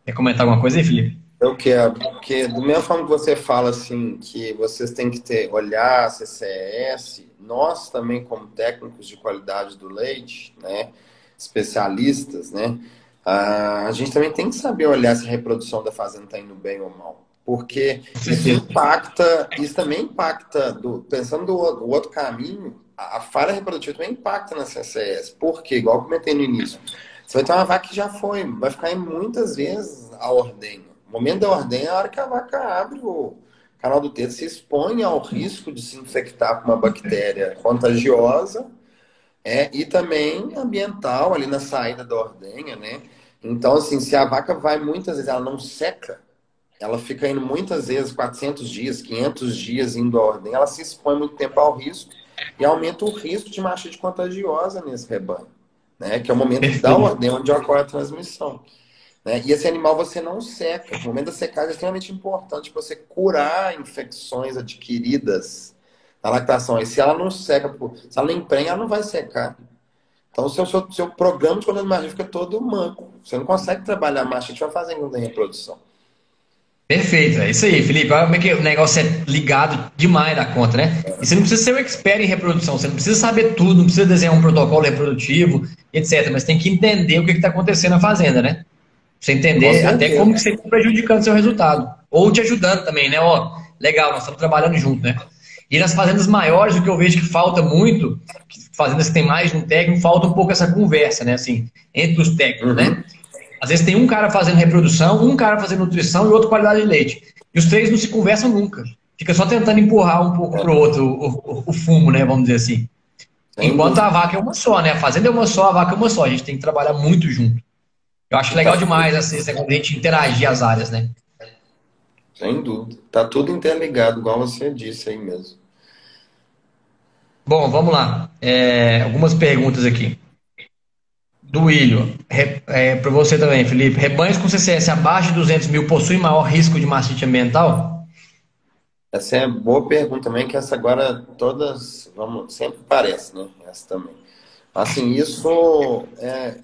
Quer comentar alguma coisa aí, Felipe? Eu quero, porque do mesmo forma que você fala assim, que vocês têm que olhar a CCS, nós também como técnicos de qualidade do leite, né, especialistas, né, a gente também tem que saber olhar se a reprodução da fazenda está indo bem ou mal. Porque isso também impacta, pensando do outro caminho, a falha reprodutiva também impacta na CCS. Por quê? Igual eu comentei no início. Você vai ter uma vaca que já vai ficar em muitas vezes a ordenha. O momento da ordenha é a hora que a vaca abre o canal do útero, se expõe ao risco de se infectar com uma bactéria contagiosa, e também ambiental ali na saída da ordenha, né? Então, assim, se a vaca vai muitas vezes, ela não seca, ela fica indo muitas vezes 400 dias, 500 dias indo à ordenha, ela se expõe muito tempo ao risco e aumenta o risco de mastite contagiosa nesse rebanho, né? Que é o momento da ordenha onde ocorre a transmissão. Né? E esse animal você não seca. O momento da secagem é extremamente importante para você curar infecções adquiridas na lactação. E se ela não seca, se ela não emprenha, ela não vai secar. Então, o seu programa de controle de mastite fica todo manco. Você não consegue trabalhar mastite para fazer ainda em reprodução. Perfeito, é isso aí, Felipe. Olha como é que o negócio é ligado demais da conta, né? E você não precisa ser um expert em reprodução, você não precisa saber tudo, não precisa desenhar um protocolo reprodutivo, etc. Mas tem que entender o que está acontecendo na fazenda, né? Você entender até como que você está prejudicando seu resultado. Ou te ajudando também, né? Ó, legal, nós estamos trabalhando junto, né? E nas fazendas maiores, o que eu vejo que falta muito, fazendas que tem mais de um técnico, falta um pouco essa conversa, né? Assim, entre os técnicos, né? Às vezes tem um cara fazendo reprodução, um cara fazendo nutrição e outro qualidade de leite. E os três não se conversam nunca. Fica só tentando empurrar um pouco pro outro o fumo, né? Vamos dizer assim. Enquanto a vaca é uma só, né? A fazenda é uma só, a vaca é uma só. A gente tem que trabalhar muito junto. Eu acho legal demais assim, a gente interagir as áreas, né? Sem dúvida. Tá tudo interligado, igual você disse aí mesmo. Bom, vamos lá. Algumas perguntas aqui. Do Willio. Para você também, Felipe. Rebanhos com CCS abaixo de 200 mil possuem maior risco de mastite ambiental? Essa é boa pergunta também, que essa agora todas, sempre parece, né? Essa também. Assim, isso é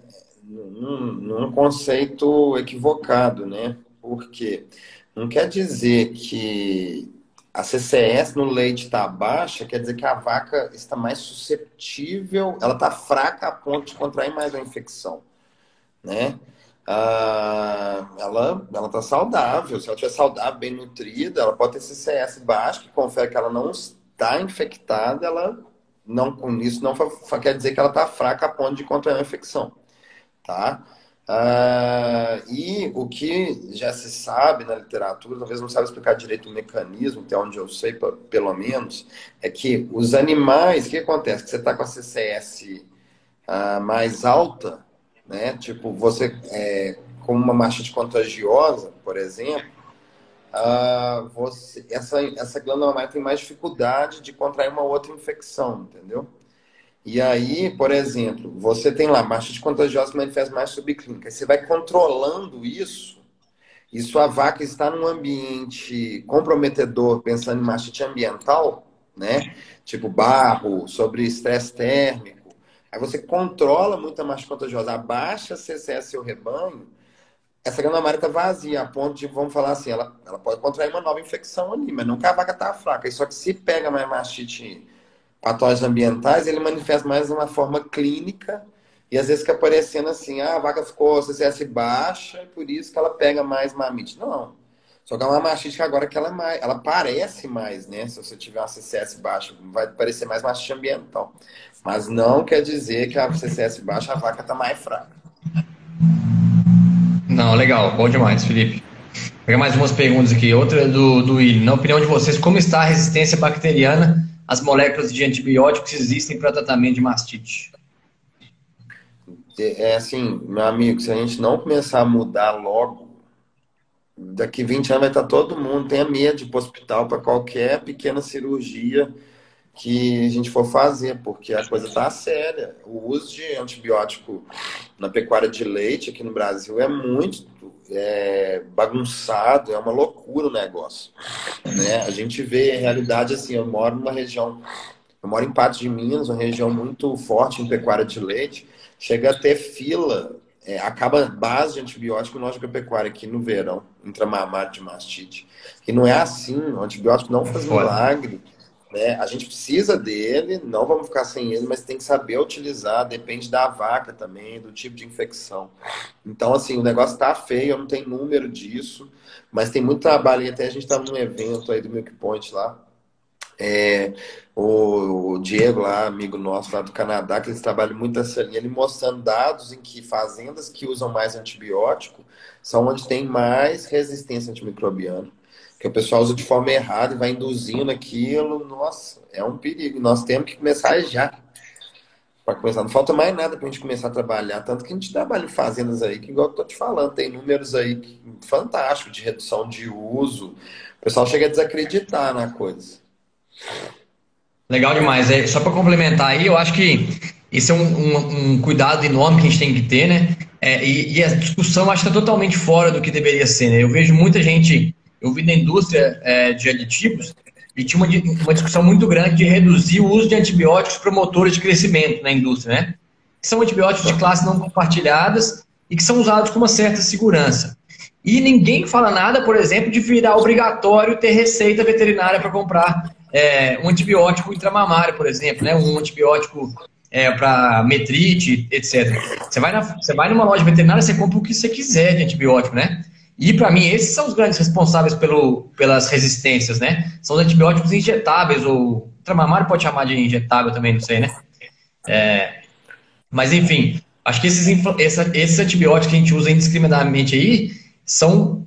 num conceito equivocado, né? Porque não quer dizer que a CCS no leite está baixa, quer dizer que a vaca está mais suscetível, ela está fraca a ponto de contrair mais uma infecção, né? Ela está saudável. Se ela estiver saudável, bem nutrida, ela pode ter CCS baixo, que confere que ela não está infectada, ela não, com isso não quer dizer que ela está fraca a ponto de contrair uma infecção, tá? E o que já se sabe na literatura, talvez não saiba explicar direito o mecanismo, até onde eu sei, pelo menos, é que os animais, o que acontece? Que você está com a CCS mais alta, né? Tipo, você, com uma mastite contagiosa, por exemplo, essa glândula mamária tem mais dificuldade de contrair uma outra infecção, entendeu? E aí, por exemplo, você tem lá mastite contagiosa que manifesta mais subclínica. Você vai controlando isso, e sua vaca está num ambiente comprometedor, pensando em mastite ambiental, né? Tipo barro, sobre estresse térmico. Aí você controla muito a mastite contagiosa, abaixa a CCS seu rebanho, essa glândula mamária está vazia, a ponto de, vamos falar assim, ela pode contrair uma nova infecção ali, mas não que a vaca está fraca. Só que se pega mais mastite patógenos ambientais, ele manifesta mais de uma forma clínica e às vezes fica parecendo assim, ah, a vaca ficou CCS baixa e por isso que ela pega mais mamite. Não. Só que é uma mastite que agora que ela, ela parece mais, né? Se você tiver uma CCS baixa, vai parecer mais mastite ambiental. Mas não quer dizer que a CCS baixa, a vaca está mais fraca. Não, legal, bom demais, Felipe. Vou pegar mais umas perguntas aqui. Outra é do William. Na opinião de vocês, como está a resistência bacteriana às moléculas de antibióticos que existem para tratamento de mastite? É assim, meu amigo, se a gente não começar a mudar logo, daqui 20 anos vai estar todo mundo, tenha medo de ir para o hospital para qualquer pequena cirurgia que a gente for fazer, porque a coisa está séria. O uso de antibiótico na pecuária de leite aqui no Brasil é muito bagunçado, é uma loucura o negócio, né? A gente vê a realidade assim, eu moro numa região, eu moro em Patos de Minas, uma região muito forte em pecuária de leite, chega a ter fila, acaba a base de antibiótico na pecuária aqui no verão, intramamário de mastite. E não é assim, o antibiótico não faz Foda. milagre, né? A gente precisa dele, não vamos ficar sem ele, mas tem que saber utilizar, depende da vaca também, do tipo de infecção. Então, assim, o negócio tá feio, eu não tenho número disso, mas tem muito trabalho, e até a gente estava num evento aí do Milk Point lá, é, o Diego lá, amigo nosso lá do Canadá, que eles trabalham muito nessa linha, ele mostrando dados em que fazendas que usam mais antibiótico são onde tem mais resistência antimicrobiana. Que o pessoal usa de forma errada e vai induzindo aquilo. Nossa, é um perigo. Nós temos que começar já. Para começar, não falta mais nada para a gente começar a trabalhar. Tanto que a gente trabalha em fazendas aí, que igual eu tô te falando, tem números aí fantásticos de redução de uso. O pessoal chega a desacreditar na coisa. Legal demais. Só para complementar aí, eu acho que esse é um cuidado enorme que a gente tem que ter, né? E a discussão acho que está totalmente fora do que deveria ser, né? Eu vejo muita gente, eu vi na indústria de aditivos, e tinha uma discussão muito grande de reduzir o uso de antibióticos promotores de crescimento na indústria, né? Que são antibióticos de classe não compartilhadas e que são usados com uma certa segurança. E ninguém fala nada, por exemplo, de virar obrigatório ter receita veterinária para comprar um antibiótico intramamário, por exemplo, né? Um antibiótico para metrite, etc. Você vai numa loja veterinária, você compra o que você quiser de antibiótico, né? E, para mim, esses são os grandes responsáveis pelas resistências, né? São os antibióticos injetáveis, ou intramamário pode chamar de injetável também, não sei, né? Mas, enfim, acho que esses antibióticos que a gente usa indiscriminadamente aí são,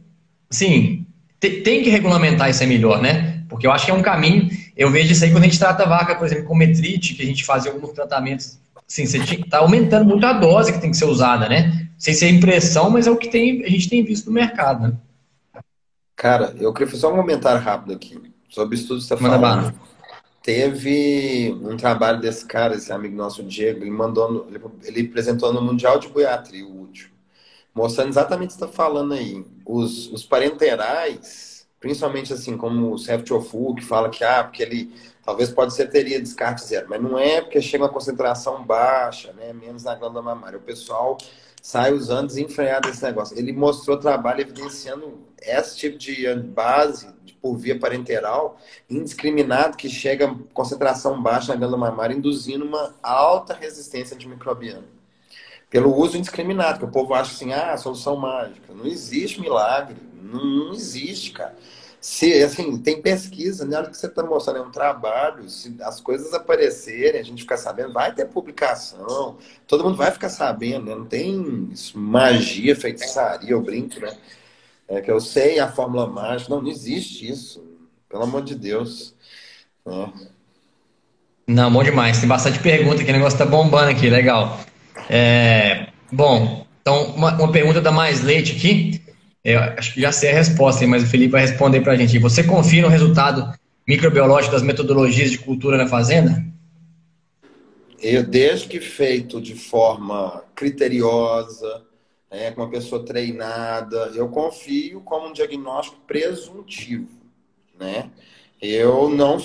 assim, tem que regulamentar isso aí melhor, né? Porque eu acho que é um caminho. Eu vejo isso aí quando a gente trata a vaca, por exemplo, com metrite, que a gente fazia alguns tratamentos. Assim, você está aumentando muito a dose que tem que ser usada, né? Não sei se é impressão, mas é o que a gente tem visto no mercado, né? Cara, eu queria fazer só um comentário rápido aqui sobre isso tudo que você está Manda falando. bala. Teve um trabalho desse cara, esse amigo nosso, Diego, ele mandou, ele apresentou no Mundial de Goiatri, o último, mostrando exatamente o que você está falando aí. Os parenterais, principalmente assim, como o Ceftofu, que fala que, porque ele talvez pode ser teria descarte zero, mas não é porque chega uma concentração baixa, né, menos na glândula mamária. O pessoal sai usando desenfreado esse negócio. Ele mostrou trabalho evidenciando esse tipo de base por via parenteral indiscriminado que chega a concentração baixa na glândula mamária, induzindo uma alta resistência antimicrobiana. Pelo uso indiscriminado, que o povo acha assim, solução mágica. Não existe milagre. Não existe, cara. Se, assim, tem pesquisa, né? Olha que você está mostrando, é um trabalho. Se as coisas aparecerem, a gente ficar sabendo, vai ter publicação, todo mundo vai ficar sabendo, né? Não tem magia, feitiçaria, eu brinco, né? É que eu sei a fórmula mágica. Não existe isso. Pelo amor de Deus. Né? Não, bom demais. Tem bastante pergunta aqui, o negócio tá bombando aqui, legal. Bom, então, uma pergunta da Mais Leite aqui. Acho que já sei a resposta, mas o Felipe vai responder para a gente. Você confia no resultado microbiológico das metodologias de cultura na fazenda? Eu, desde que feito de forma criteriosa, com uma pessoa treinada, eu confio como um diagnóstico presuntivo, né? Eu não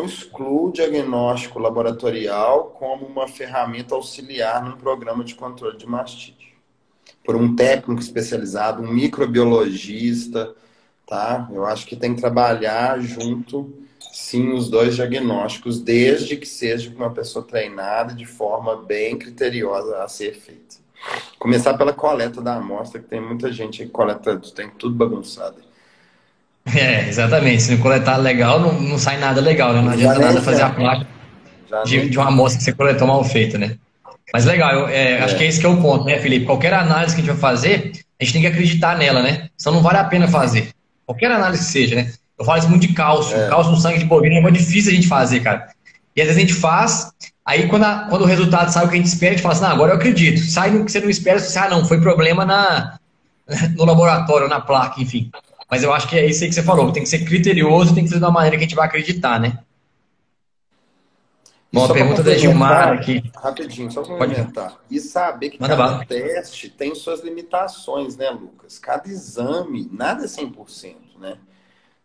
excluo o diagnóstico laboratorial como uma ferramenta auxiliar num programa de controle de mastite. Por um técnico especializado, um microbiologista, tá? Eu acho que tem que trabalhar junto, Sim, os dois diagnósticos, desde que seja uma pessoa treinada de forma bem criteriosa a ser feita. Começar pela coleta da amostra, que tem muita gente que coleta, tem tudo bagunçado. Exatamente. Se não coletar legal, não sai nada legal, né? Não Já adianta nem nada fazer a adianta, placa já nem de uma adianta. amostra que você coletou mal feita, né? Mas legal, acho que é É, esse que é o ponto, né, Felipe? Qualquer análise que a gente vai fazer, a gente tem que acreditar nela, né? Senão não vale a pena fazer. Qualquer análise que seja, né? Eu falo isso muito de cálcio. é. Cálcio no sangue de bovino é muito difícil a gente fazer, cara. E às vezes a gente faz, aí quando o resultado sai o que a gente espera, a gente fala assim, agora eu acredito. Sai no que você não espera, você diz, não, foi problema no laboratório, na placa, enfim. Mas eu acho que é isso aí que você falou, tem que ser criterioso, tem que ser de uma maneira que a gente vai acreditar, né? E Bom, a só para pergunta da Gilmar complementar, aqui. rapidinho, só Pode vir. complementar. E saber que Manda cada bala. teste tem suas limitações, né, Lucas? Cada exame, nada é 100%, né?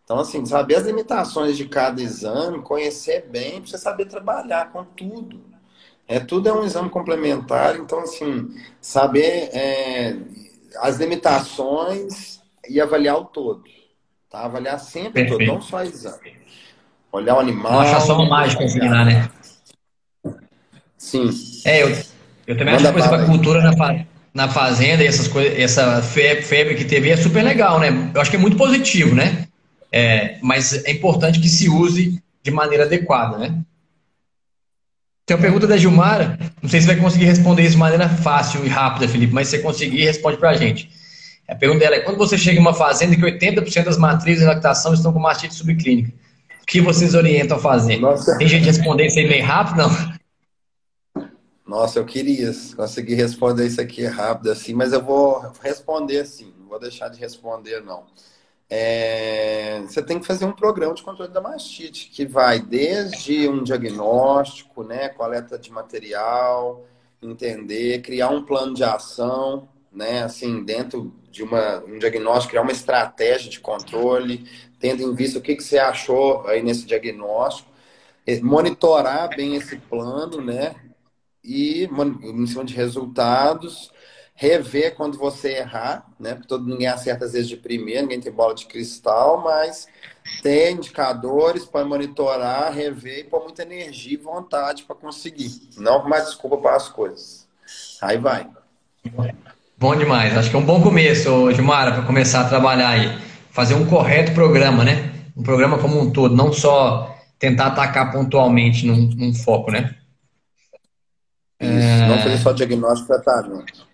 Então, assim, saber as limitações de cada exame, conhecer bem, para você saber trabalhar com tudo. Tudo é um exame complementar, então, assim, saber as limitações e avaliar o todo, tá? Avaliar sempre o todo, não Perfeito. só exame. Olhar o Não achar só animal, uma mágica assim lá, né? sim, Eu também acho que, manda por exemplo, bala a aí. cultura na fazenda e essas coisas, essa febre que teve é super legal, né? Eu acho que é muito positivo, né? Mas é importante que se use de maneira adequada, né? Tem uma pergunta da Gilmara, não sei se vai conseguir responder isso de maneira fácil e rápida, Felipe, mas se você conseguir, responde pra gente. A pergunta dela é: quando você chega em uma fazenda que 80% das matrizes de lactação estão com mastite subclínica, o que vocês orientam a fazer? Nossa, Tem jeito de responder isso aí meio rápido? Não? nossa, eu queria conseguir responder isso aqui rápido assim, mas eu vou responder assim, não vou deixar de responder, não. Você tem que fazer um programa de controle da mastite, que vai desde um diagnóstico, né, coleta de material, entender, criar um plano de ação, né, assim, dentro de um diagnóstico, criar uma estratégia de controle, tendo em vista o que você achou aí nesse diagnóstico, monitorar bem esse plano, né, e em cima de resultados, rever quando você errar, né? Porque ninguém acerta às vezes de primeira, ninguém tem bola de cristal, mas ter indicadores para monitorar, rever e pôr muita energia e vontade para conseguir. Não arrumar desculpa para as coisas. Aí vai. Bom demais. Acho que é um bom começo, Gilmara, para começar a trabalhar aí. Fazer um correto programa, né? Um programa como um todo, não só tentar atacar pontualmente num foco, né? Isso. Não fazer só diagnóstico e tratamento.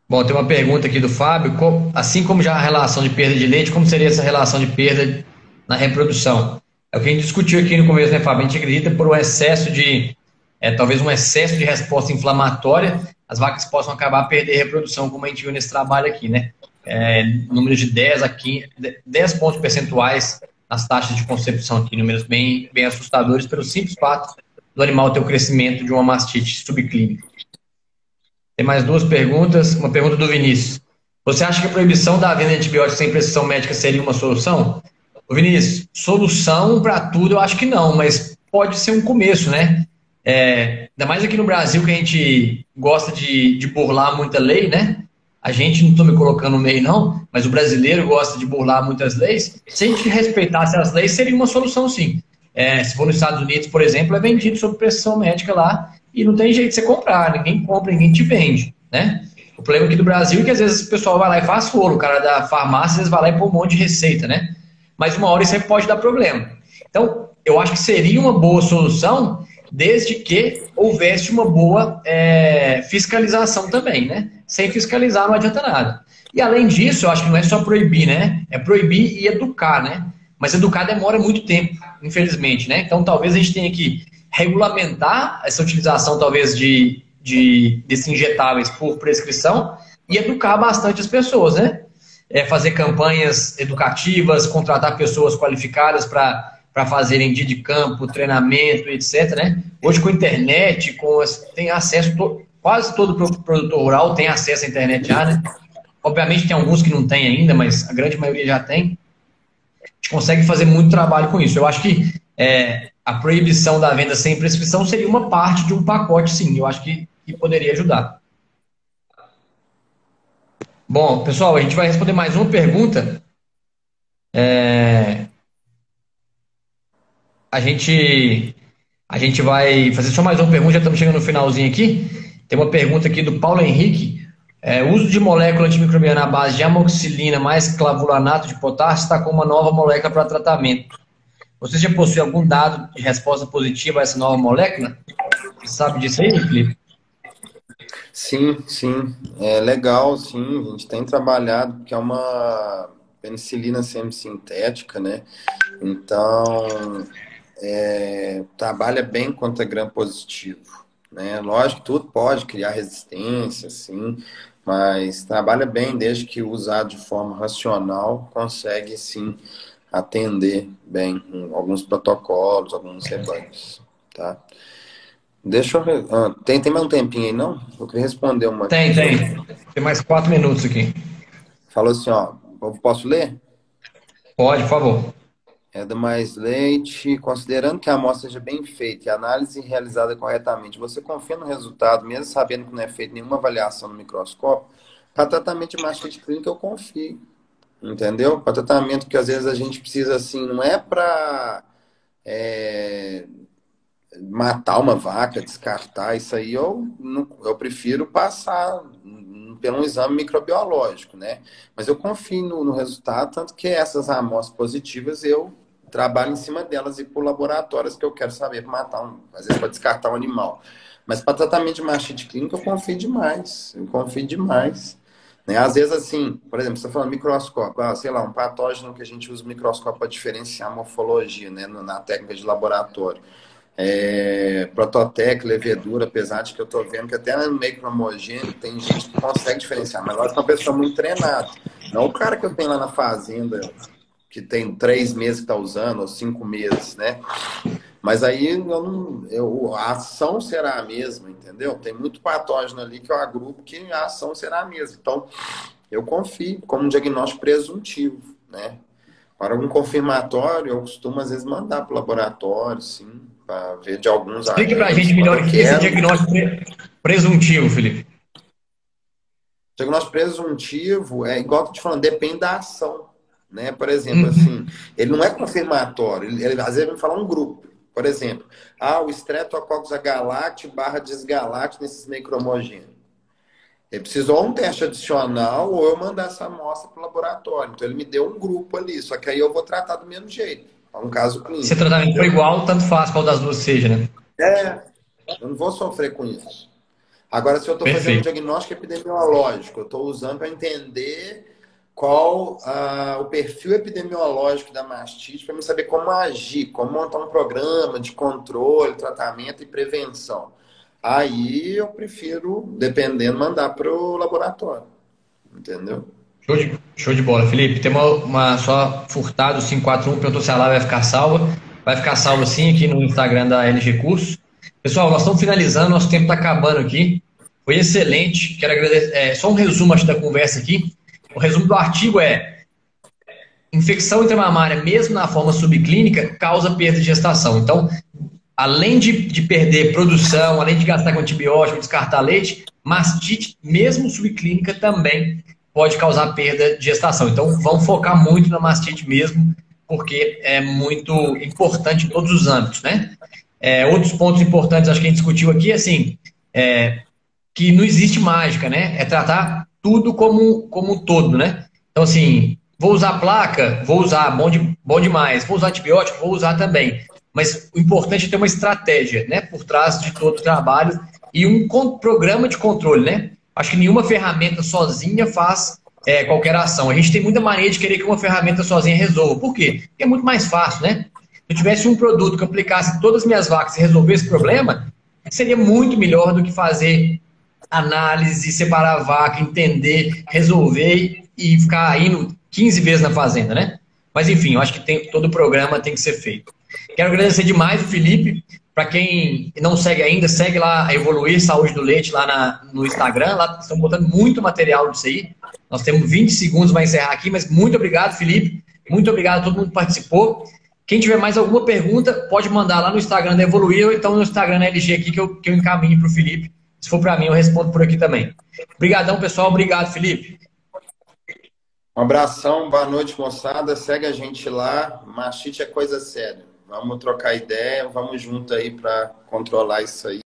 Bom, tem uma pergunta aqui do Fábio. Assim como já a relação de perda de leite, como seria essa relação de perda na reprodução? É o que a gente discutiu aqui no começo, né, Fábio? A gente acredita por um excesso talvez um excesso de resposta inflamatória, as vacas possam acabar a perder reprodução, como a gente viu nesse trabalho aqui, né? Números de 10 a 15, 10 pontos percentuais nas taxas de concepção aqui, números bem, bem assustadores pelo simples fato do animal ter o crescimento de uma mastite subclínica. Tem mais duas perguntas. Uma pergunta do Vinícius. Você acha que a proibição da venda de antibióticos sem prescrição médica seria uma solução? Ô Vinícius, solução para tudo eu acho que não, mas pode ser um começo, né? Ainda mais aqui no Brasil que a gente gosta de burlar muita lei, né? A gente, não estou me colocando no meio não, mas o brasileiro gosta de burlar muitas leis. Se a gente respeitasse as leis, seria uma solução sim. Se for nos Estados Unidos, por exemplo, é vendido sob prescrição médica lá e não tem jeito de você comprar, ninguém compra, ninguém te vende, né? O problema aqui do Brasil é que às vezes o pessoal vai lá e faz foro, o cara da farmácia às vezes vai lá e põe um monte de receita, né? Mas uma hora isso aí pode dar problema. Então, eu acho que seria uma boa solução desde que houvesse uma boa fiscalização também, né? Sem fiscalizar não adianta nada. E além disso, eu acho que não é só proibir, né? É proibir e educar, né? Mas educar demora muito tempo, infelizmente, né? Então talvez a gente tenha que regulamentar essa utilização, talvez, desses injetáveis por prescrição e educar bastante as pessoas, né? Fazer campanhas educativas, contratar pessoas qualificadas para fazerem dia de campo, treinamento, etc. Né? Hoje, com a internet, tem acesso, quase todo produtor rural tem acesso à internet já, né? Obviamente tem alguns que não tem ainda, mas a grande maioria já tem. A gente consegue fazer muito trabalho com isso. Eu acho que a proibição da venda sem prescrição seria uma parte de um pacote, sim. Eu acho que poderia ajudar. Bom, pessoal, a gente vai responder mais uma pergunta É, a gente, a gente vai fazer só mais uma pergunta, já estamos chegando no finalzinho aqui. Tem uma pergunta aqui do Paulo Henrique. O uso de molécula antimicrobiana à base de amoxicilina mais clavulanato de potássio está com uma nova molécula para tratamento. Você já possui algum dado de resposta positiva a essa nova molécula? Você sabe disso aí, Felipe? Sim, sim. É legal, sim. A gente tem trabalhado, porque é uma penicilina semissintética, né? Então, trabalha bem contra gram-positivo, né? Lógico que tudo pode criar resistência, sim, mas trabalha bem desde que usado de forma racional, consegue, sim, atender bem em alguns protocolos, alguns rebanhos, tá? Deixa eu... tem mais um tempinho aí, não? Eu queria responder uma aqui Tem, que tem. eu... Tem mais 4 minutos aqui. Falou assim, ó, eu posso ler? Pode, por favor. É do Mais Leite. Considerando que a amostra seja bem feita e a análise realizada corretamente, você confia no resultado, mesmo sabendo que não é feita nenhuma avaliação no microscópio? Para tratamento de mastite clínica, eu confio. Entendeu? Para tratamento que às vezes a gente precisa, assim, não é para matar uma vaca, descartar isso aí, eu prefiro passar pelo um exame microbiológico, né? Mas eu confio no resultado, tanto que essas amostras positivas eu trabalho em cima delas e por laboratórios que eu quero saber para matar às vezes para descartar um animal. Mas para tratamento de mastite clínica eu confio demais, Né? Às vezes, assim, por exemplo, você está falando microscópio, sei lá, um patógeno que a gente usa o microscópio para diferenciar a morfologia, né, na técnica de laboratório. Prototec, levedura, apesar de que eu estou vendo que até no meio cromogêneo tem gente que consegue diferenciar, mas lógico que é uma pessoa muito treinada. Não o cara que eu tenho lá na fazenda, que tem 3 meses que está usando, ou 5 meses, né? Mas aí a ação será a mesma, entendeu? Tem muito patógeno ali que eu agrupo que a ação será a mesma. Então, eu confio como um diagnóstico presuntivo, né? Para um confirmatório, eu costumo às vezes mandar para o laboratório, sim, para ver de alguns Explique para a agentes, gente quando melhor eu o que é esse quero. diagnóstico presuntivo, Felipe. Diagnóstico presuntivo é igual eu tô te falando, depende da ação, né? Por exemplo, assim, Uhum. ele não é confirmatório, ele às vezes vai falar um grupo. Por exemplo, o Streptococcus agalacti barra desgalacti nesses micro-homogêneos. Ele precisou um teste adicional ou eu mandar essa amostra para o laboratório. Então, ele me deu um grupo ali, só que aí eu vou tratar do mesmo jeito. É um caso Se o clínico, tratamento for entendeu? igual, tanto faz qual das duas seja, né? Eu não vou sofrer com isso. Agora, se eu estou fazendo um Perfeito. diagnóstico epidemiológico, eu estou usando para entender qual o perfil epidemiológico da mastite, para eu saber como agir, como montar um programa de controle, tratamento e prevenção. Aí eu prefiro, dependendo, mandar para o laboratório. Entendeu? Show de bola, Felipe. Tem uma só furtado 541 perguntou se a live vai ficar salva. Vai ficar salva sim aqui no Instagram da LG Cursos. Pessoal, nós estamos finalizando, nosso tempo está acabando aqui. Foi excelente. Quero agradecer. Só um resumo acho, da conversa aqui. O resumo do artigo é: infecção intramamária, mesmo na forma subclínica, causa perda de gestação. Então, além de perder produção, além de gastar com antibiótico, descartar leite, mastite, mesmo subclínica, também pode causar perda de gestação. Então, vamos focar muito na mastite mesmo, porque é muito importante em todos os âmbitos, né? Outros pontos importantes, acho que a gente discutiu aqui, assim, que não existe mágica, né? É tratar tudo como um todo, né? Então, assim, vou usar placa, vou usar, bom demais. Vou usar antibiótico, vou usar também. Mas o importante é ter uma estratégia, né? Por trás de todo o trabalho e um programa de controle, né? Acho que nenhuma ferramenta sozinha faz qualquer ação. A gente tem muita mania de querer que uma ferramenta sozinha resolva. Por quê? Porque é muito mais fácil, né? Se eu tivesse um produto que aplicasse em todas as minhas vacas e resolvesse esse problema, seria muito melhor do que fazer análise, separar a vaca, entender, resolver e ficar indo 15 vezes na fazenda, né? Mas enfim, eu acho que todo o programa tem que ser feito. Quero agradecer demais o Felipe. Para quem não segue ainda, segue lá a Evoluir Saúde do Leite lá no Instagram. Lá estão botando muito material disso aí. Nós temos 20 segundos para encerrar aqui, mas muito obrigado, Felipe. Muito obrigado a todo mundo que participou. Quem tiver mais alguma pergunta, pode mandar lá no Instagram da Evoluir ou então no Instagram da LG aqui que eu encaminho para o Felipe. Se for para mim, eu respondo por aqui também. Obrigadão, pessoal. Obrigado, Felipe. Um abração, boa noite, moçada. Segue a gente lá. Mastite é coisa séria. Vamos trocar ideia, vamos junto aí para controlar isso aí.